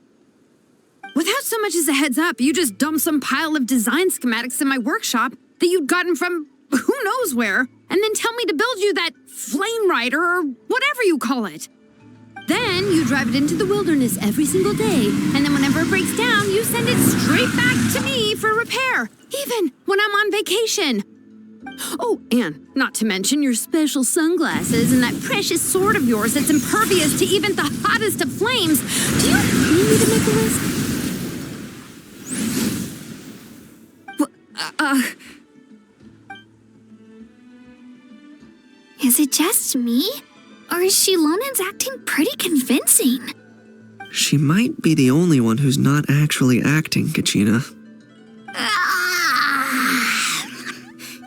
Without so much as a heads up, you just dumped some pile of design schematics in my workshop that you'd gotten from who knows where, and then tell me to build you that flame rider or whatever you call it. Then you drive it into the wilderness every single day, and then whenever it breaks down, you send it straight back to me for repair, even when I'm on vacation. Oh, and not to mention your special sunglasses and that precious sword of yours that's impervious to even the hottest of flames. Do you need me to make a list? Is it just me? Or is Shilonen's acting pretty convincing? She might be the only one who's not actually acting, Kachina.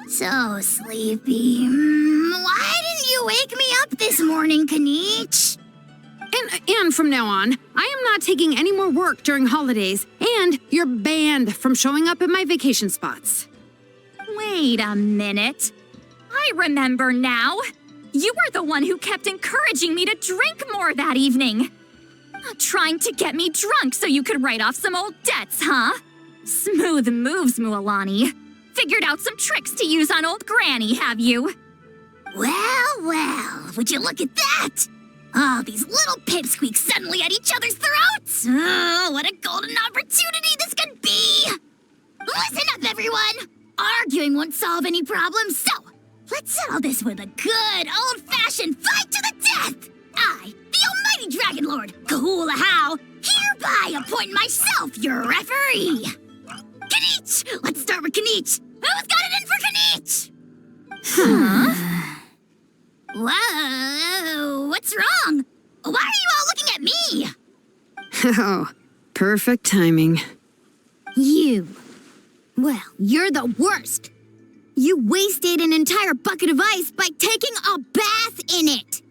So sleepy. Why didn't you wake me up this morning, Kanich? And from now on, I am not taking any more work during holidays, and you're banned from showing up at my vacation spots. Wait a minute. I remember now. You were the one who kept encouraging me to drink more that evening. Trying to get me drunk so you could write off some old debts, huh? Smooth moves, Mualani. Figured out some tricks to use on old Granny, have you? Well, would you look at that? Oh, these little pipsqueaks suddenly at each other's throats. Oh, what a golden opportunity this could be. Listen up, everyone. Arguing won't solve any problems, so let's settle this with a good old-fashioned fight to the death. I, the almighty Dragon Lord, Kahula How, hereby appoint myself your referee. Kanich! Let's start with Kanich. Who's got it in for Kanich? Huh? Whoa, what's wrong? Why are you all looking at me? Oh, perfect timing. You. Well, you're the worst. You wasted an entire bucket of ice by taking a bath in it.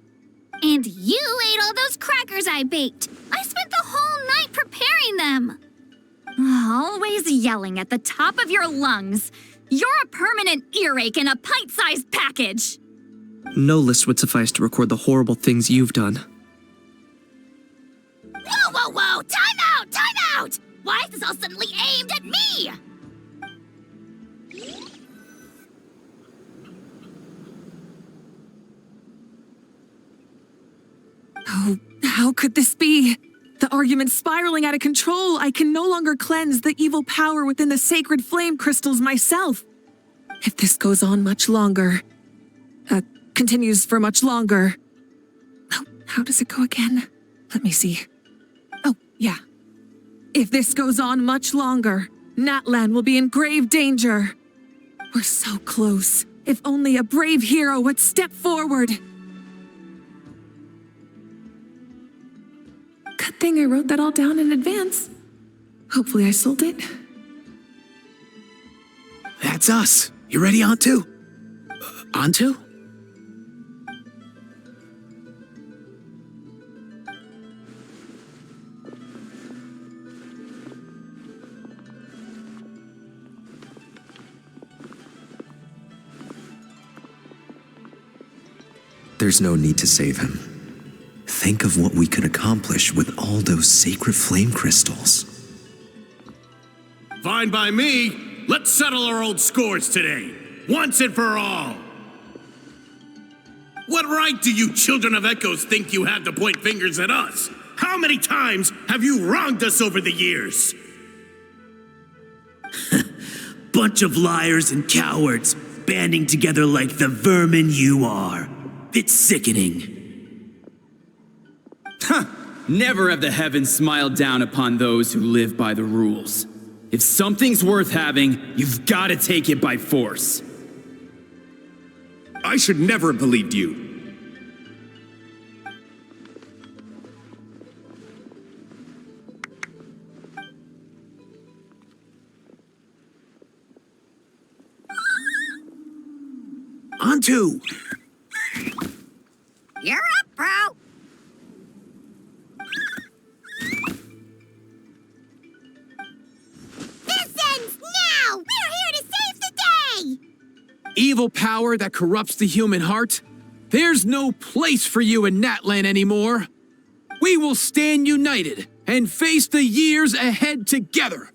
And you ate all those crackers I baked. I spent the whole night preparing them. Always yelling at the top of your lungs. You're a permanent earache in a pint-sized package. No list would suffice to record the horrible things you've done. Whoa, time out! Why is this all suddenly aimed at me? Oh, how could this be? The argument's spiraling out of control. I can no longer cleanse the evil power within the sacred flame crystals myself. If this goes on much longer, continues for much longer. Oh, how does it go again? Let me see. Oh, yeah. If this goes on much longer, Natlan will be in grave danger. We're so close. If only a brave hero would step forward. Good thing I wrote that all down in advance. Hopefully I sold it. That's us. You ready, Antu? Antu? there's no need to save him. Think of what we could accomplish with all those sacred flame crystals. Fine by me. Let's settle our old scores today, once and for all. What right do you children of Echoes think you have to point fingers at us? How many times have you wronged us over the years? Bunch of liars and cowards, banding together like the vermin you are. It's sickening. Huh! Never have the heavens smiled down upon those who live by the rules. If something's worth having, you've got to take it by force. I should never have believed you. Antu! You're up, bro. This ends now. We're here to save the day. Evil power that corrupts the human heart? There's no place for you in Natlan anymore. We will stand united and face the years ahead together.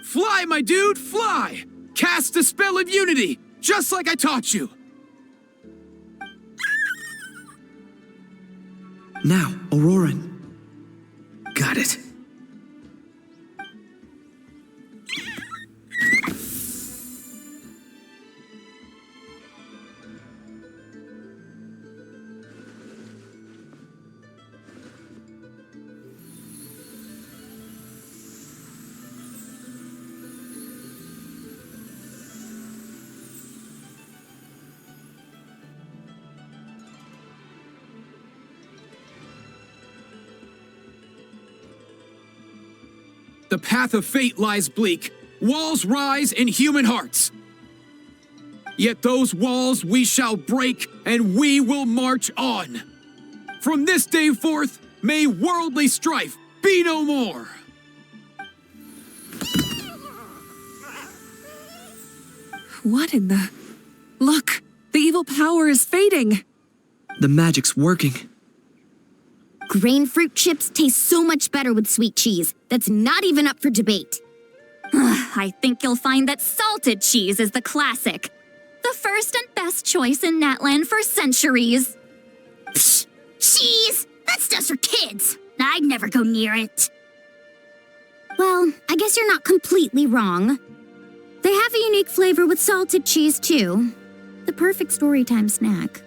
Fly, my dude, fly! Cast the spell of unity, just like I taught you. Now, Auroran. Got it. The path of fate lies bleak. Walls rise in human hearts. Yet those walls we shall break, and we will march on. From this day forth, may worldly strife be no more. What in the... Look! The evil power is fading! The magic's working. Grain fruit chips taste so much better with sweet cheese. That's not even up for debate. I think you'll find that salted cheese is the classic. The first and best choice in Natlan for centuries. Psh, cheese! That stuff's for kids. I'd never go near it. Well, I guess you're not completely wrong. They have a unique flavor with salted cheese, too. The perfect storytime snack.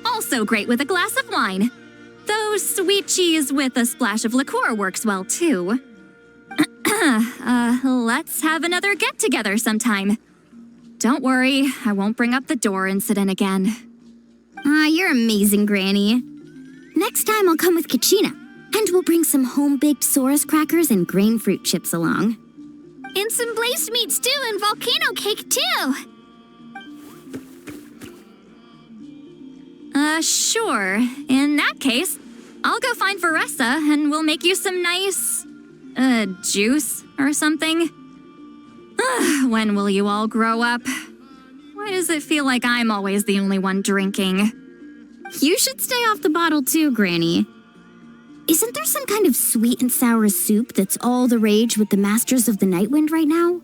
Also great with a glass of wine. Though sweet cheese with a splash of liqueur works well, too. Let's have another get-together sometime. Don't worry, I won't bring up the door incident again. You're amazing, Granny. Next time I'll come with Kachina, and we'll bring some home-baked Saurus crackers and grain fruit chips along. And some blazed meats too, and volcano cake too. Sure. In that case, I'll go find Varessa and we'll make you some nice, juice or something. When will you all grow up? Why does it feel like I'm always the only one drinking? You should stay off the bottle too, Granny. Isn't there some kind of sweet and sour soup that's all the rage with the Masters of the Nightwind right now?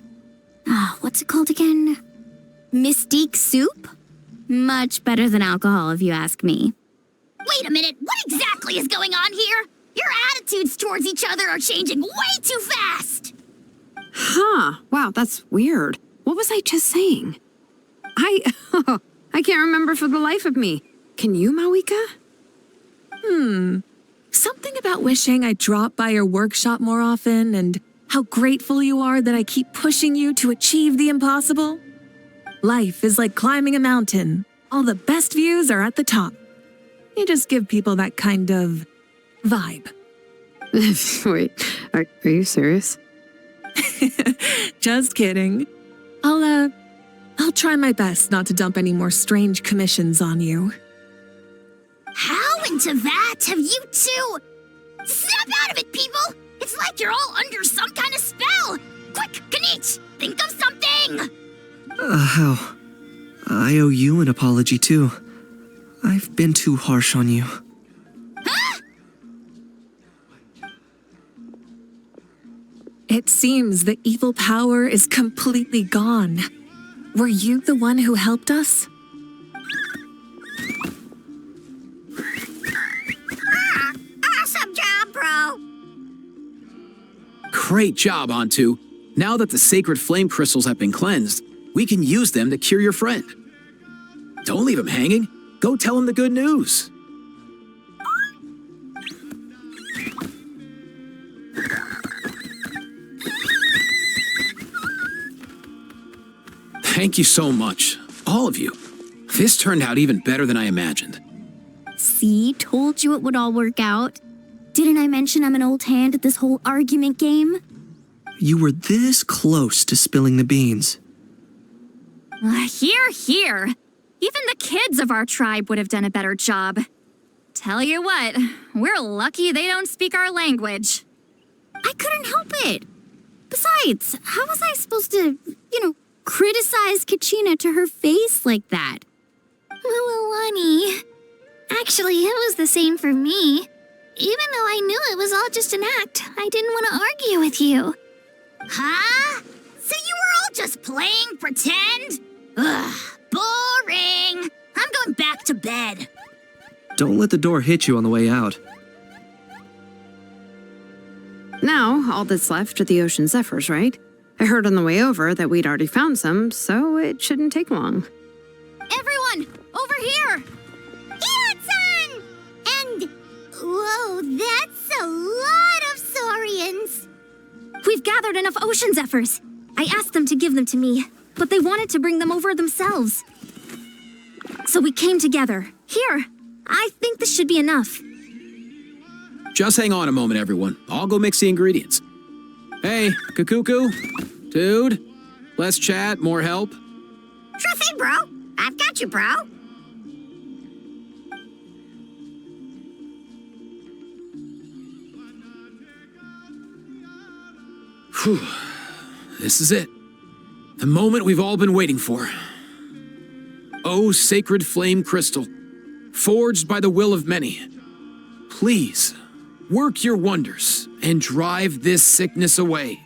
What's it called again? Mystique soup? Much better than alcohol, if you ask me. Wait a minute, what exactly is going on here? Your attitudes towards each other are changing way too fast! Huh. Wow, that's weird. What was I just saying? I can't remember for the life of me. Can you, Mawika? Something about wishing I'd drop by your workshop more often and how grateful you are that I keep pushing you to achieve the impossible. Life is like climbing a mountain. All the best views are at the top. You just give people that kind of vibe. Wait, are you serious? Just kidding. I'll try my best not to dump any more strange commissions on you. How into that have you two? Snap out of it, people! It's like you're all under some kind of spell! Quick, Kanich! Think of something! How? I owe you an apology, too. I've been too harsh on you. Huh? It seems the evil power is completely gone. Were you the one who helped us? Awesome job, bro! Great job, Antu. Now that the sacred flame crystals have been cleansed, we can use them to cure your friend. Don't leave him hanging. Go tell him the good news. Thank you so much, all of you. This turned out even better than I imagined. See, told you it would all work out. Didn't I mention I'm an old hand at this whole argument game? You were this close to spilling the beans. Hear, hear. Even the kids of our tribe would have done a better job. Tell you what, we're lucky they don't speak our language. I couldn't help it. Besides, how was I supposed to, criticize Kachina to her face like that? Mualani. Actually, it was the same for me. Even though I knew it was all just an act, I didn't want to argue with you. Huh? So you were all just playing pretend? Ugh, boring. I'm going back to bed. Don't let the door hit you on the way out. Now, all that's left are the ocean zephyrs, right? I heard on the way over that we'd already found some, so it shouldn't take long. Everyone, over here! Ian-san! And, whoa, that's a lot of saurians. We've gathered enough ocean zephyrs. I asked them to give them to me, but they wanted to bring them over themselves. So we came together. Here, I think this should be enough. Just hang on a moment, everyone. I'll go mix the ingredients. Hey, Kakuku. Dude, less chat, more help. Sure thing, bro. I've got you, bro. Whew. This is it. The moment we've all been waiting for. Oh, sacred flame crystal, forged by the will of many. Please, work your wonders and drive this sickness away.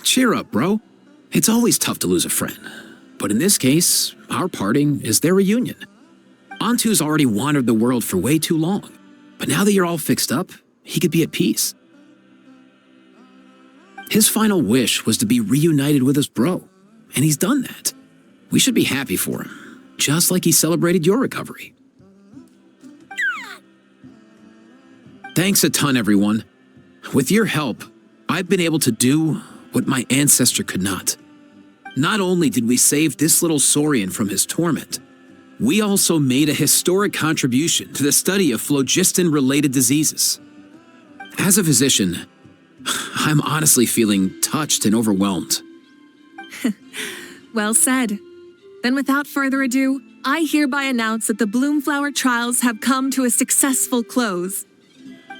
Cheer up, bro. It's always tough to lose a friend. But in this case, our parting is their reunion. Antu's already wandered the world for way too long. But now that you're all fixed up, he could be at peace. His final wish was to be reunited with his bro, and he's done that. We should be happy for him, just like he celebrated your recovery. Thanks a ton, everyone. With your help, I've been able to do what my ancestor could not. Not only did we save this little Saurian from his torment, we also made a historic contribution to the study of phlogiston-related diseases. As a physician, I'm honestly feeling touched and overwhelmed. Well said. Then without further ado, I hereby announce that the Bloomflower trials have come to a successful close.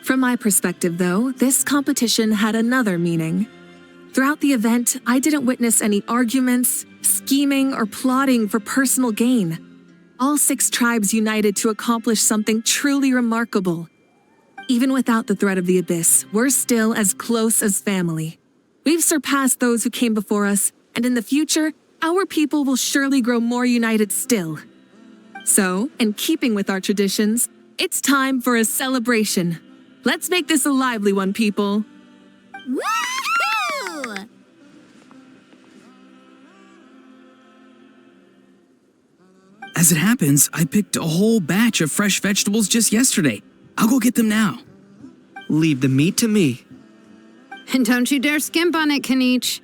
From my perspective, though, this competition had another meaning. Throughout the event, I didn't witness any arguments, scheming, or plotting for personal gain. All 6 tribes united to accomplish something truly remarkable. Even without the threat of the Abyss, we're still as close as family. We've surpassed those who came before us, and in the future, our people will surely grow more united still. So, in keeping with our traditions, it's time for a celebration. Let's make this a lively one, people. Woohoo! As it happens, I picked a whole batch of fresh vegetables just yesterday. I'll go get them now. Leave the meat to me. And don't you dare skimp on it, Kanich.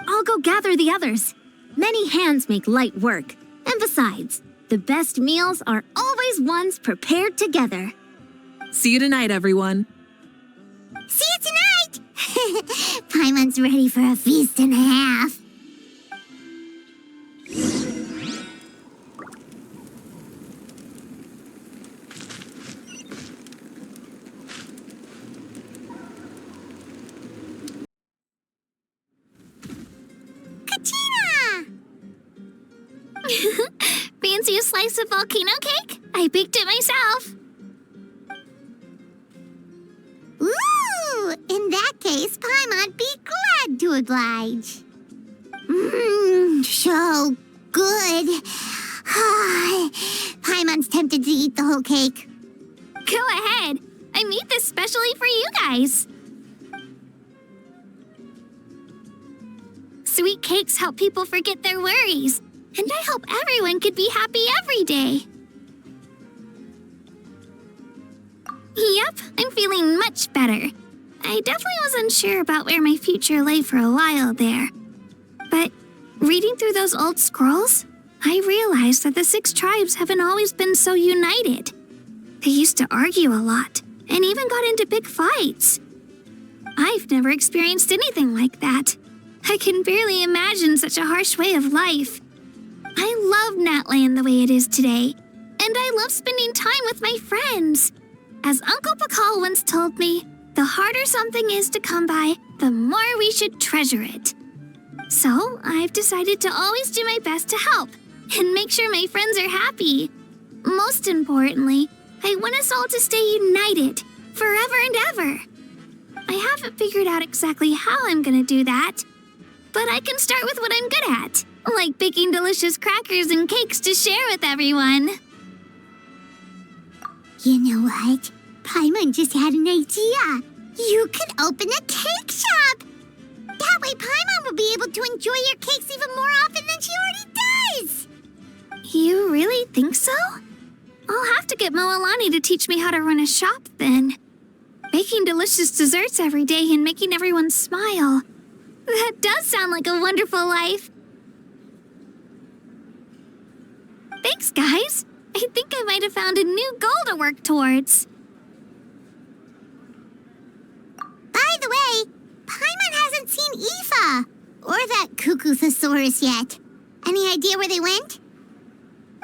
I'll go gather the others. Many hands make light work. And besides, the best meals are always ones prepared together. See you tonight, everyone. See you tonight! Paimon's ready for a feast and a half. Fancy a slice of volcano cake? I baked it myself. Ooh! In that case, Paimon'd be glad to oblige. So good. Paimon's tempted to eat the whole cake. Go ahead. I made this specially for you guys. Sweet cakes help people forget their worries. And I hope everyone could be happy every day. Yep, I'm feeling much better. I definitely wasn't sure about where my future lay for a while there. But reading through those old scrolls, I realized that the 6 tribes haven't always been so united. They used to argue a lot, and even got into big fights. I've never experienced anything like that. I can barely imagine such a harsh way of life. I love Natland the way it is today, and I love spending time with my friends. As Uncle Pakal once told me, the harder something is to come by, the more we should treasure it. So I've decided to always do my best to help and make sure my friends are happy. Most importantly, I want us all to stay united forever and ever. I haven't figured out exactly how I'm gonna do that, but I can start with what I'm good at. Like baking delicious crackers and cakes to share with everyone. You know what? Paimon just had an idea. You could open a cake shop. That way Paimon will be able to enjoy your cakes even more often than she already does. You really think so? I'll have to get Moalani to teach me how to run a shop then. Baking delicious desserts every day and making everyone smile. That does sound like a wonderful life. Thanks, guys. I think I might have found a new goal to work towards. By the way, Paimon hasn't seen Aoife or that cuckoo thesaurus yet. Any idea where they went?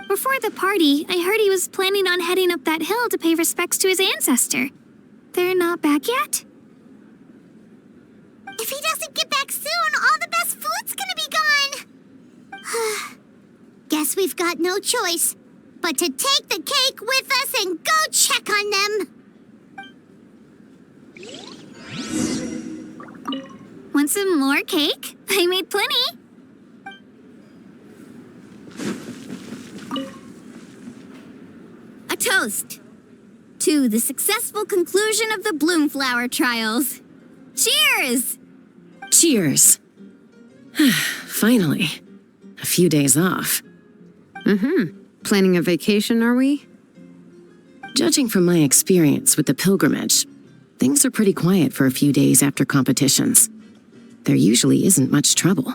Before the party, I heard he was planning on heading up that hill to pay respects to his ancestor. They're not back yet? If he doesn't get back soon, all the best food's gonna be gone. Guess we've got no choice but to take the cake with us and go check on them. Want some more cake? I made plenty. A toast to the successful conclusion of the Bloomflower trials. Cheers! Cheers. Finally. A few days off. Planning a vacation, are we? Judging from my experience with the pilgrimage, things are pretty quiet for a few days after competitions. There usually isn't much trouble.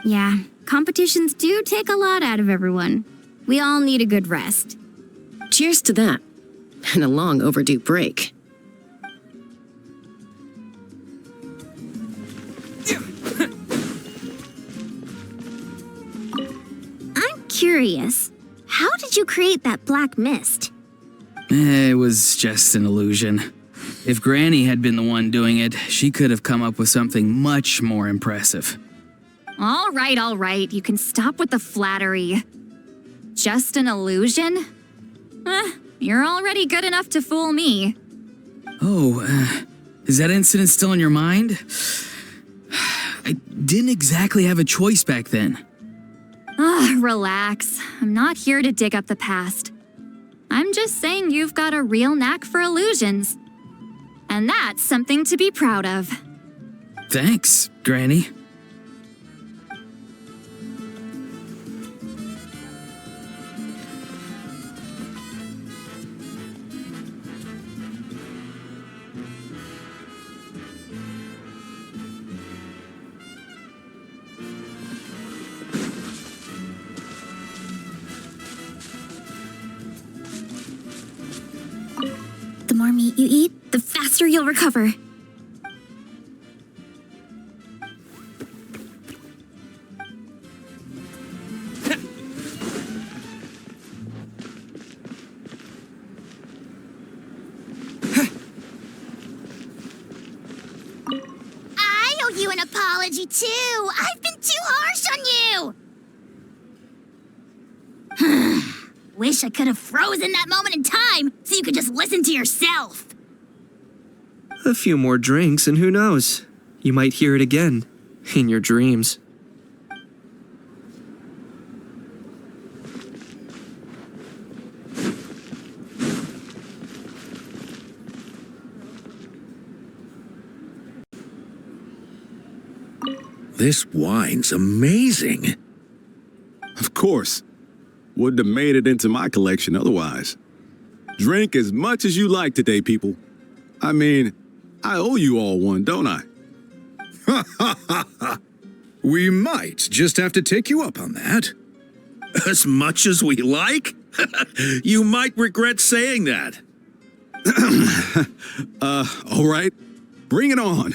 Yeah, competitions do take a lot out of everyone. We all need a good rest. Cheers to that. And a long overdue break. I'm curious. How did you create that black mist? It was just an illusion. If Granny had been the one doing it, she could have come up with something much more impressive. All right. You can stop with the flattery. Just an illusion? You're already good enough to fool me. Oh, is that incident still in your mind? I didn't exactly have a choice back then. Relax. I'm not here to dig up the past. I'm just saying you've got a real knack for illusions. And that's something to be proud of. Thanks, Granny. The more meat you eat, the faster you'll recover. I owe you an apology, too. I've been too harsh on you. Wish I could have frozen that moment in time so you could just listen to yourself. A few more drinks, and who knows? You might hear it again. In your dreams. This wine's amazing. Of course. Wouldn't have made it into my collection otherwise. Drink as much as you like today, people. I mean, I owe you all one, don't I? We might just have to take you up on that. As much as we like? You might regret saying that. All right. Bring it on.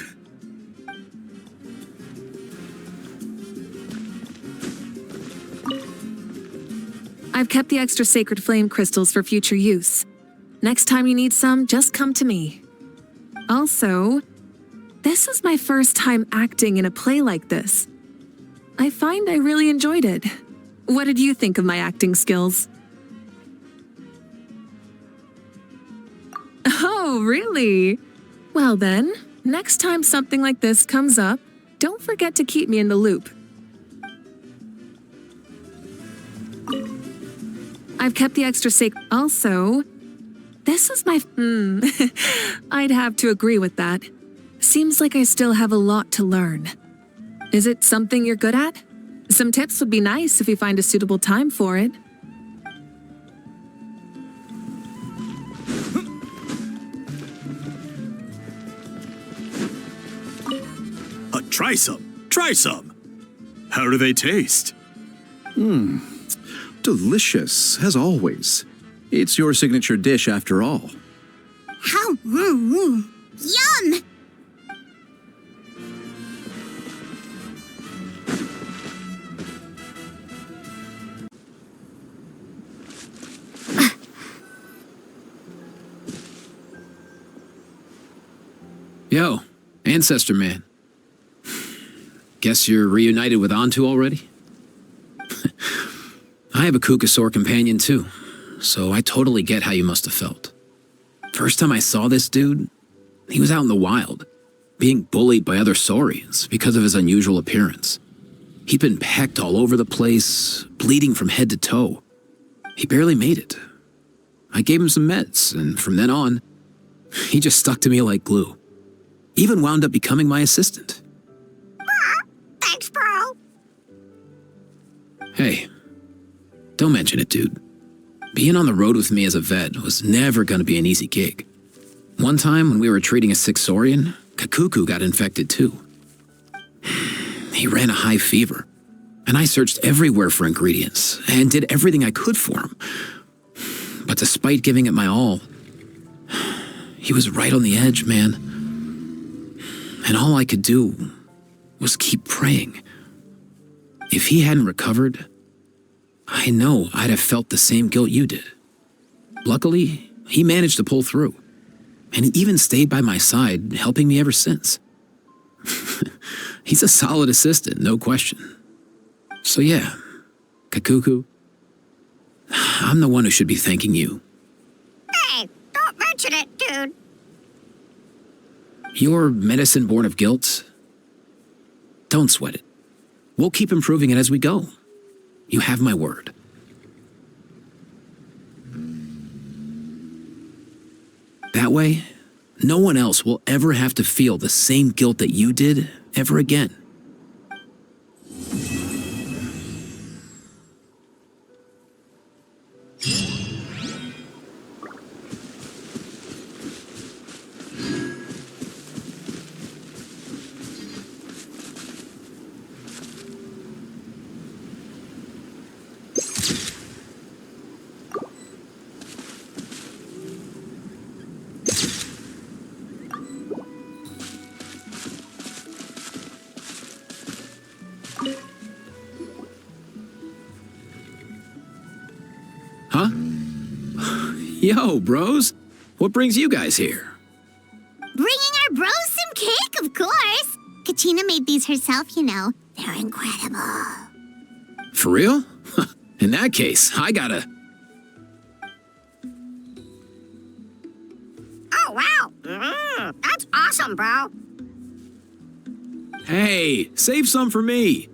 I've kept the extra sacred flame crystals for future use. Next time you need some, just come to me. Also, this is my first time acting in a play like this. I find I really enjoyed it. What did you think of my acting skills? Oh, really? Well then, next time something like this comes up, don't forget to keep me in the loop. I've kept the extra sacred. Also, this is my. I'd have to agree with that. Seems like I still have a lot to learn. Is it something you're good at? Some tips would be nice if you find a suitable time for it. Try some. Try some. How do they taste? Delicious, as always. It's your signature dish after all. How? Yum! Yo, Ancestor Man. Guess you're reunited with Antu already? I have a Kukasaur companion too, so I totally get how you must have felt. First time I saw this dude, he was out in the wild. being bullied by other Saurians because of his unusual appearance. He'd been pecked all over the place, bleeding from head to toe. He barely made it. I gave him some meds, and from then on, he just stuck to me like glue. Even wound up becoming my assistant. Thanks, bro. Hey, don't mention it, dude. Being on the road with me as a vet was never going to be an easy gig. One time when we were treating a sick Saurian, Kakuku got infected too. He ran a high fever, and I searched everywhere for ingredients and did everything I could for him. But despite giving it my all, he was right on the edge, man. And all I could do was keep praying. If he hadn't recovered, I know I'd have felt the same guilt you did. Luckily, he managed to pull through, and he even stayed by my side, helping me ever since. He's a solid assistant, no question. So yeah, Kakuku, I'm the one who should be thanking you. Hey, don't mention it, dude. Your medicine born of guilt? Don't sweat it. We'll keep improving it as we go. You have my word. That way, no one else will ever have to feel the same guilt that you did ever again. Huh? Yo, bros. What brings you guys here? Bringing our bros some cake, of course. Kachina made these herself, you know. They're incredible. For real? In that case, I gotta... Oh, wow. That's awesome, bro. Hey, save some for me.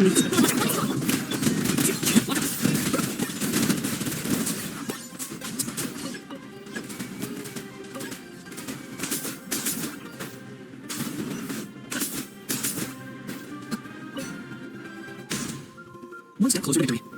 One step closer to victory.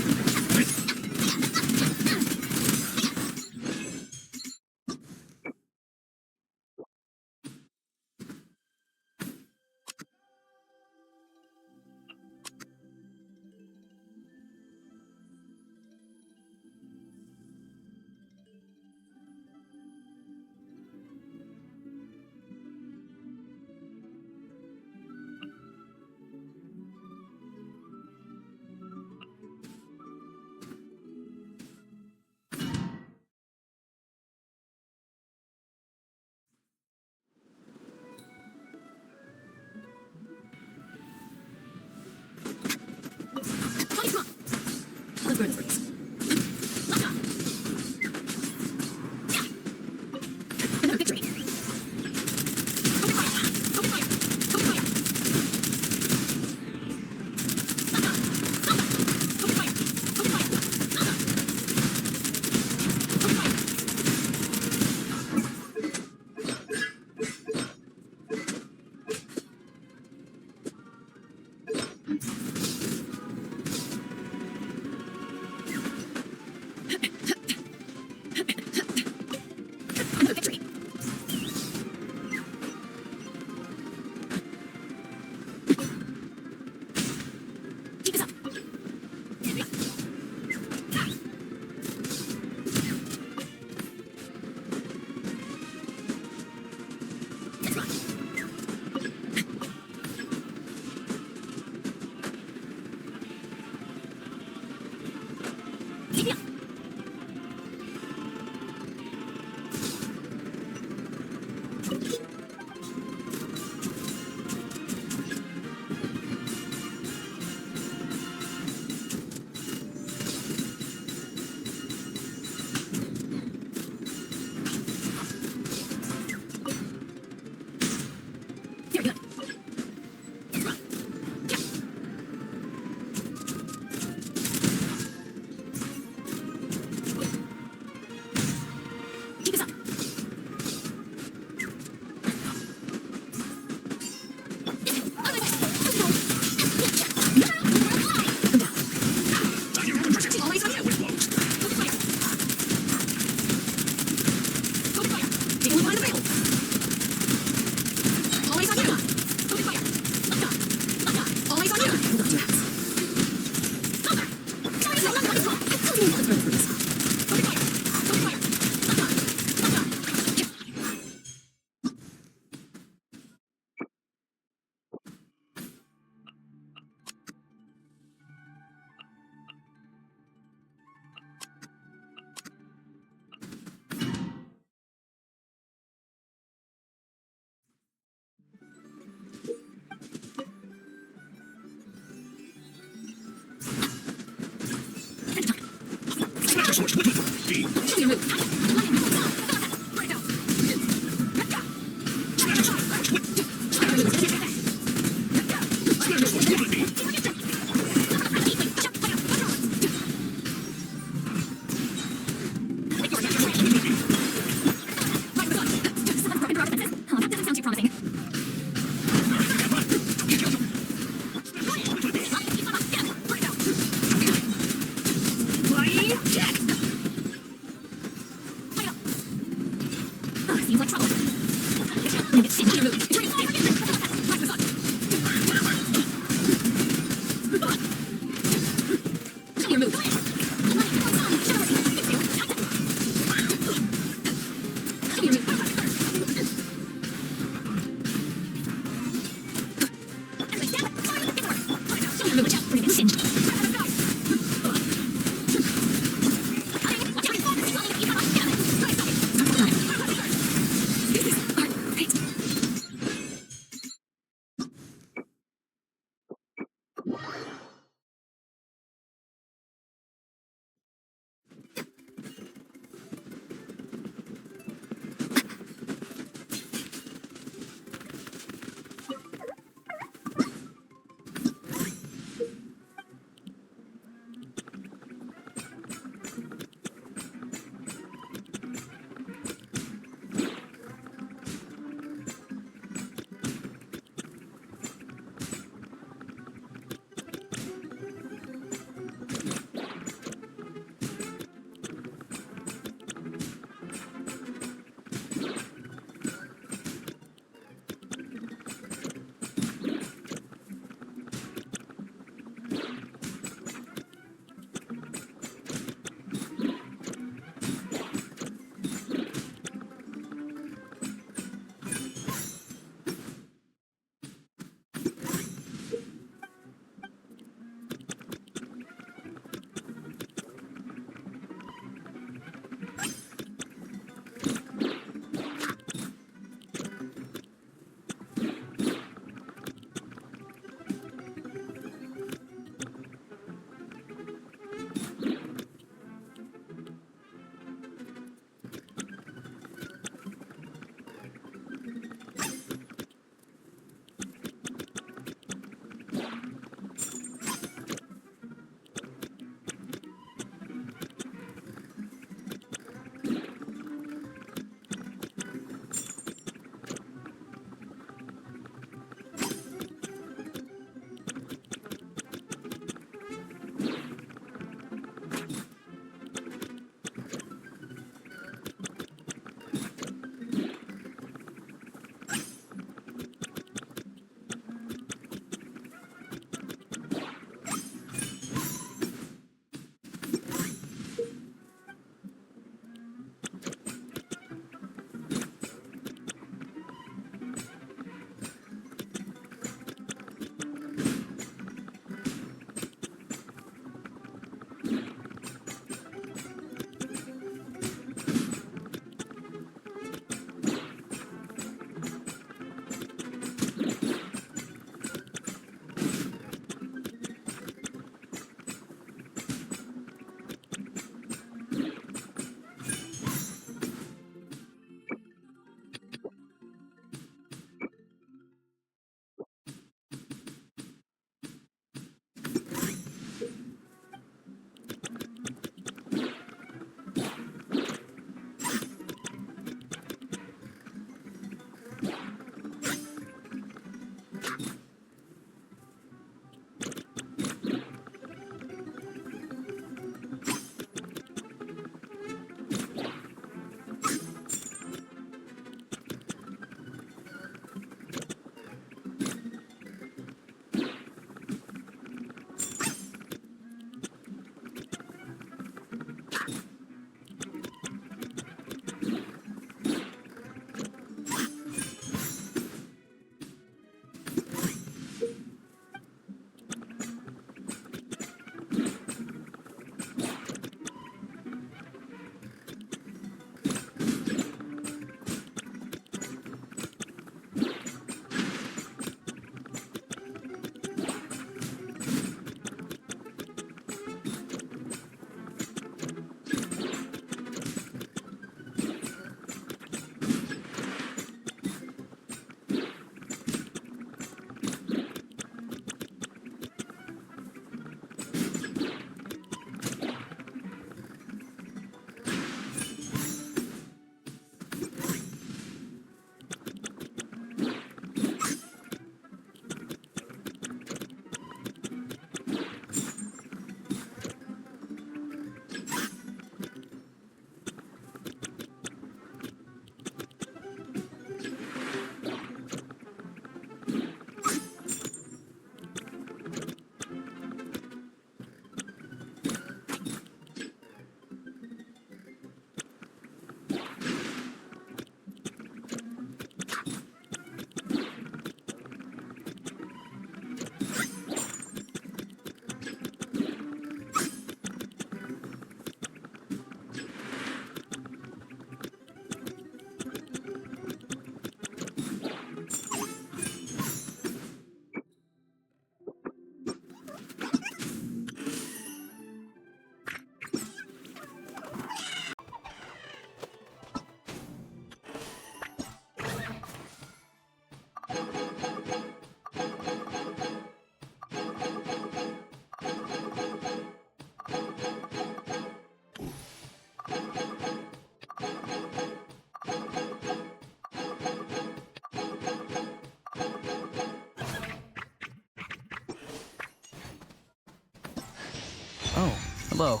Hello,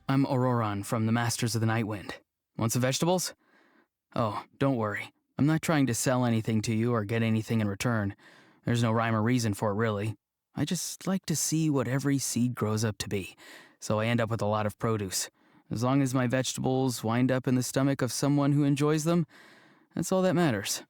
I'm Auroron from the Masters of the Nightwind. Want some vegetables? Oh, don't worry. I'm not trying to sell anything to you or get anything in return. There's no rhyme or reason for it, really. I just like to see what every seed grows up to be, so I end up with a lot of produce. As long as my vegetables wind up in the stomach of someone who enjoys them, that's all that matters.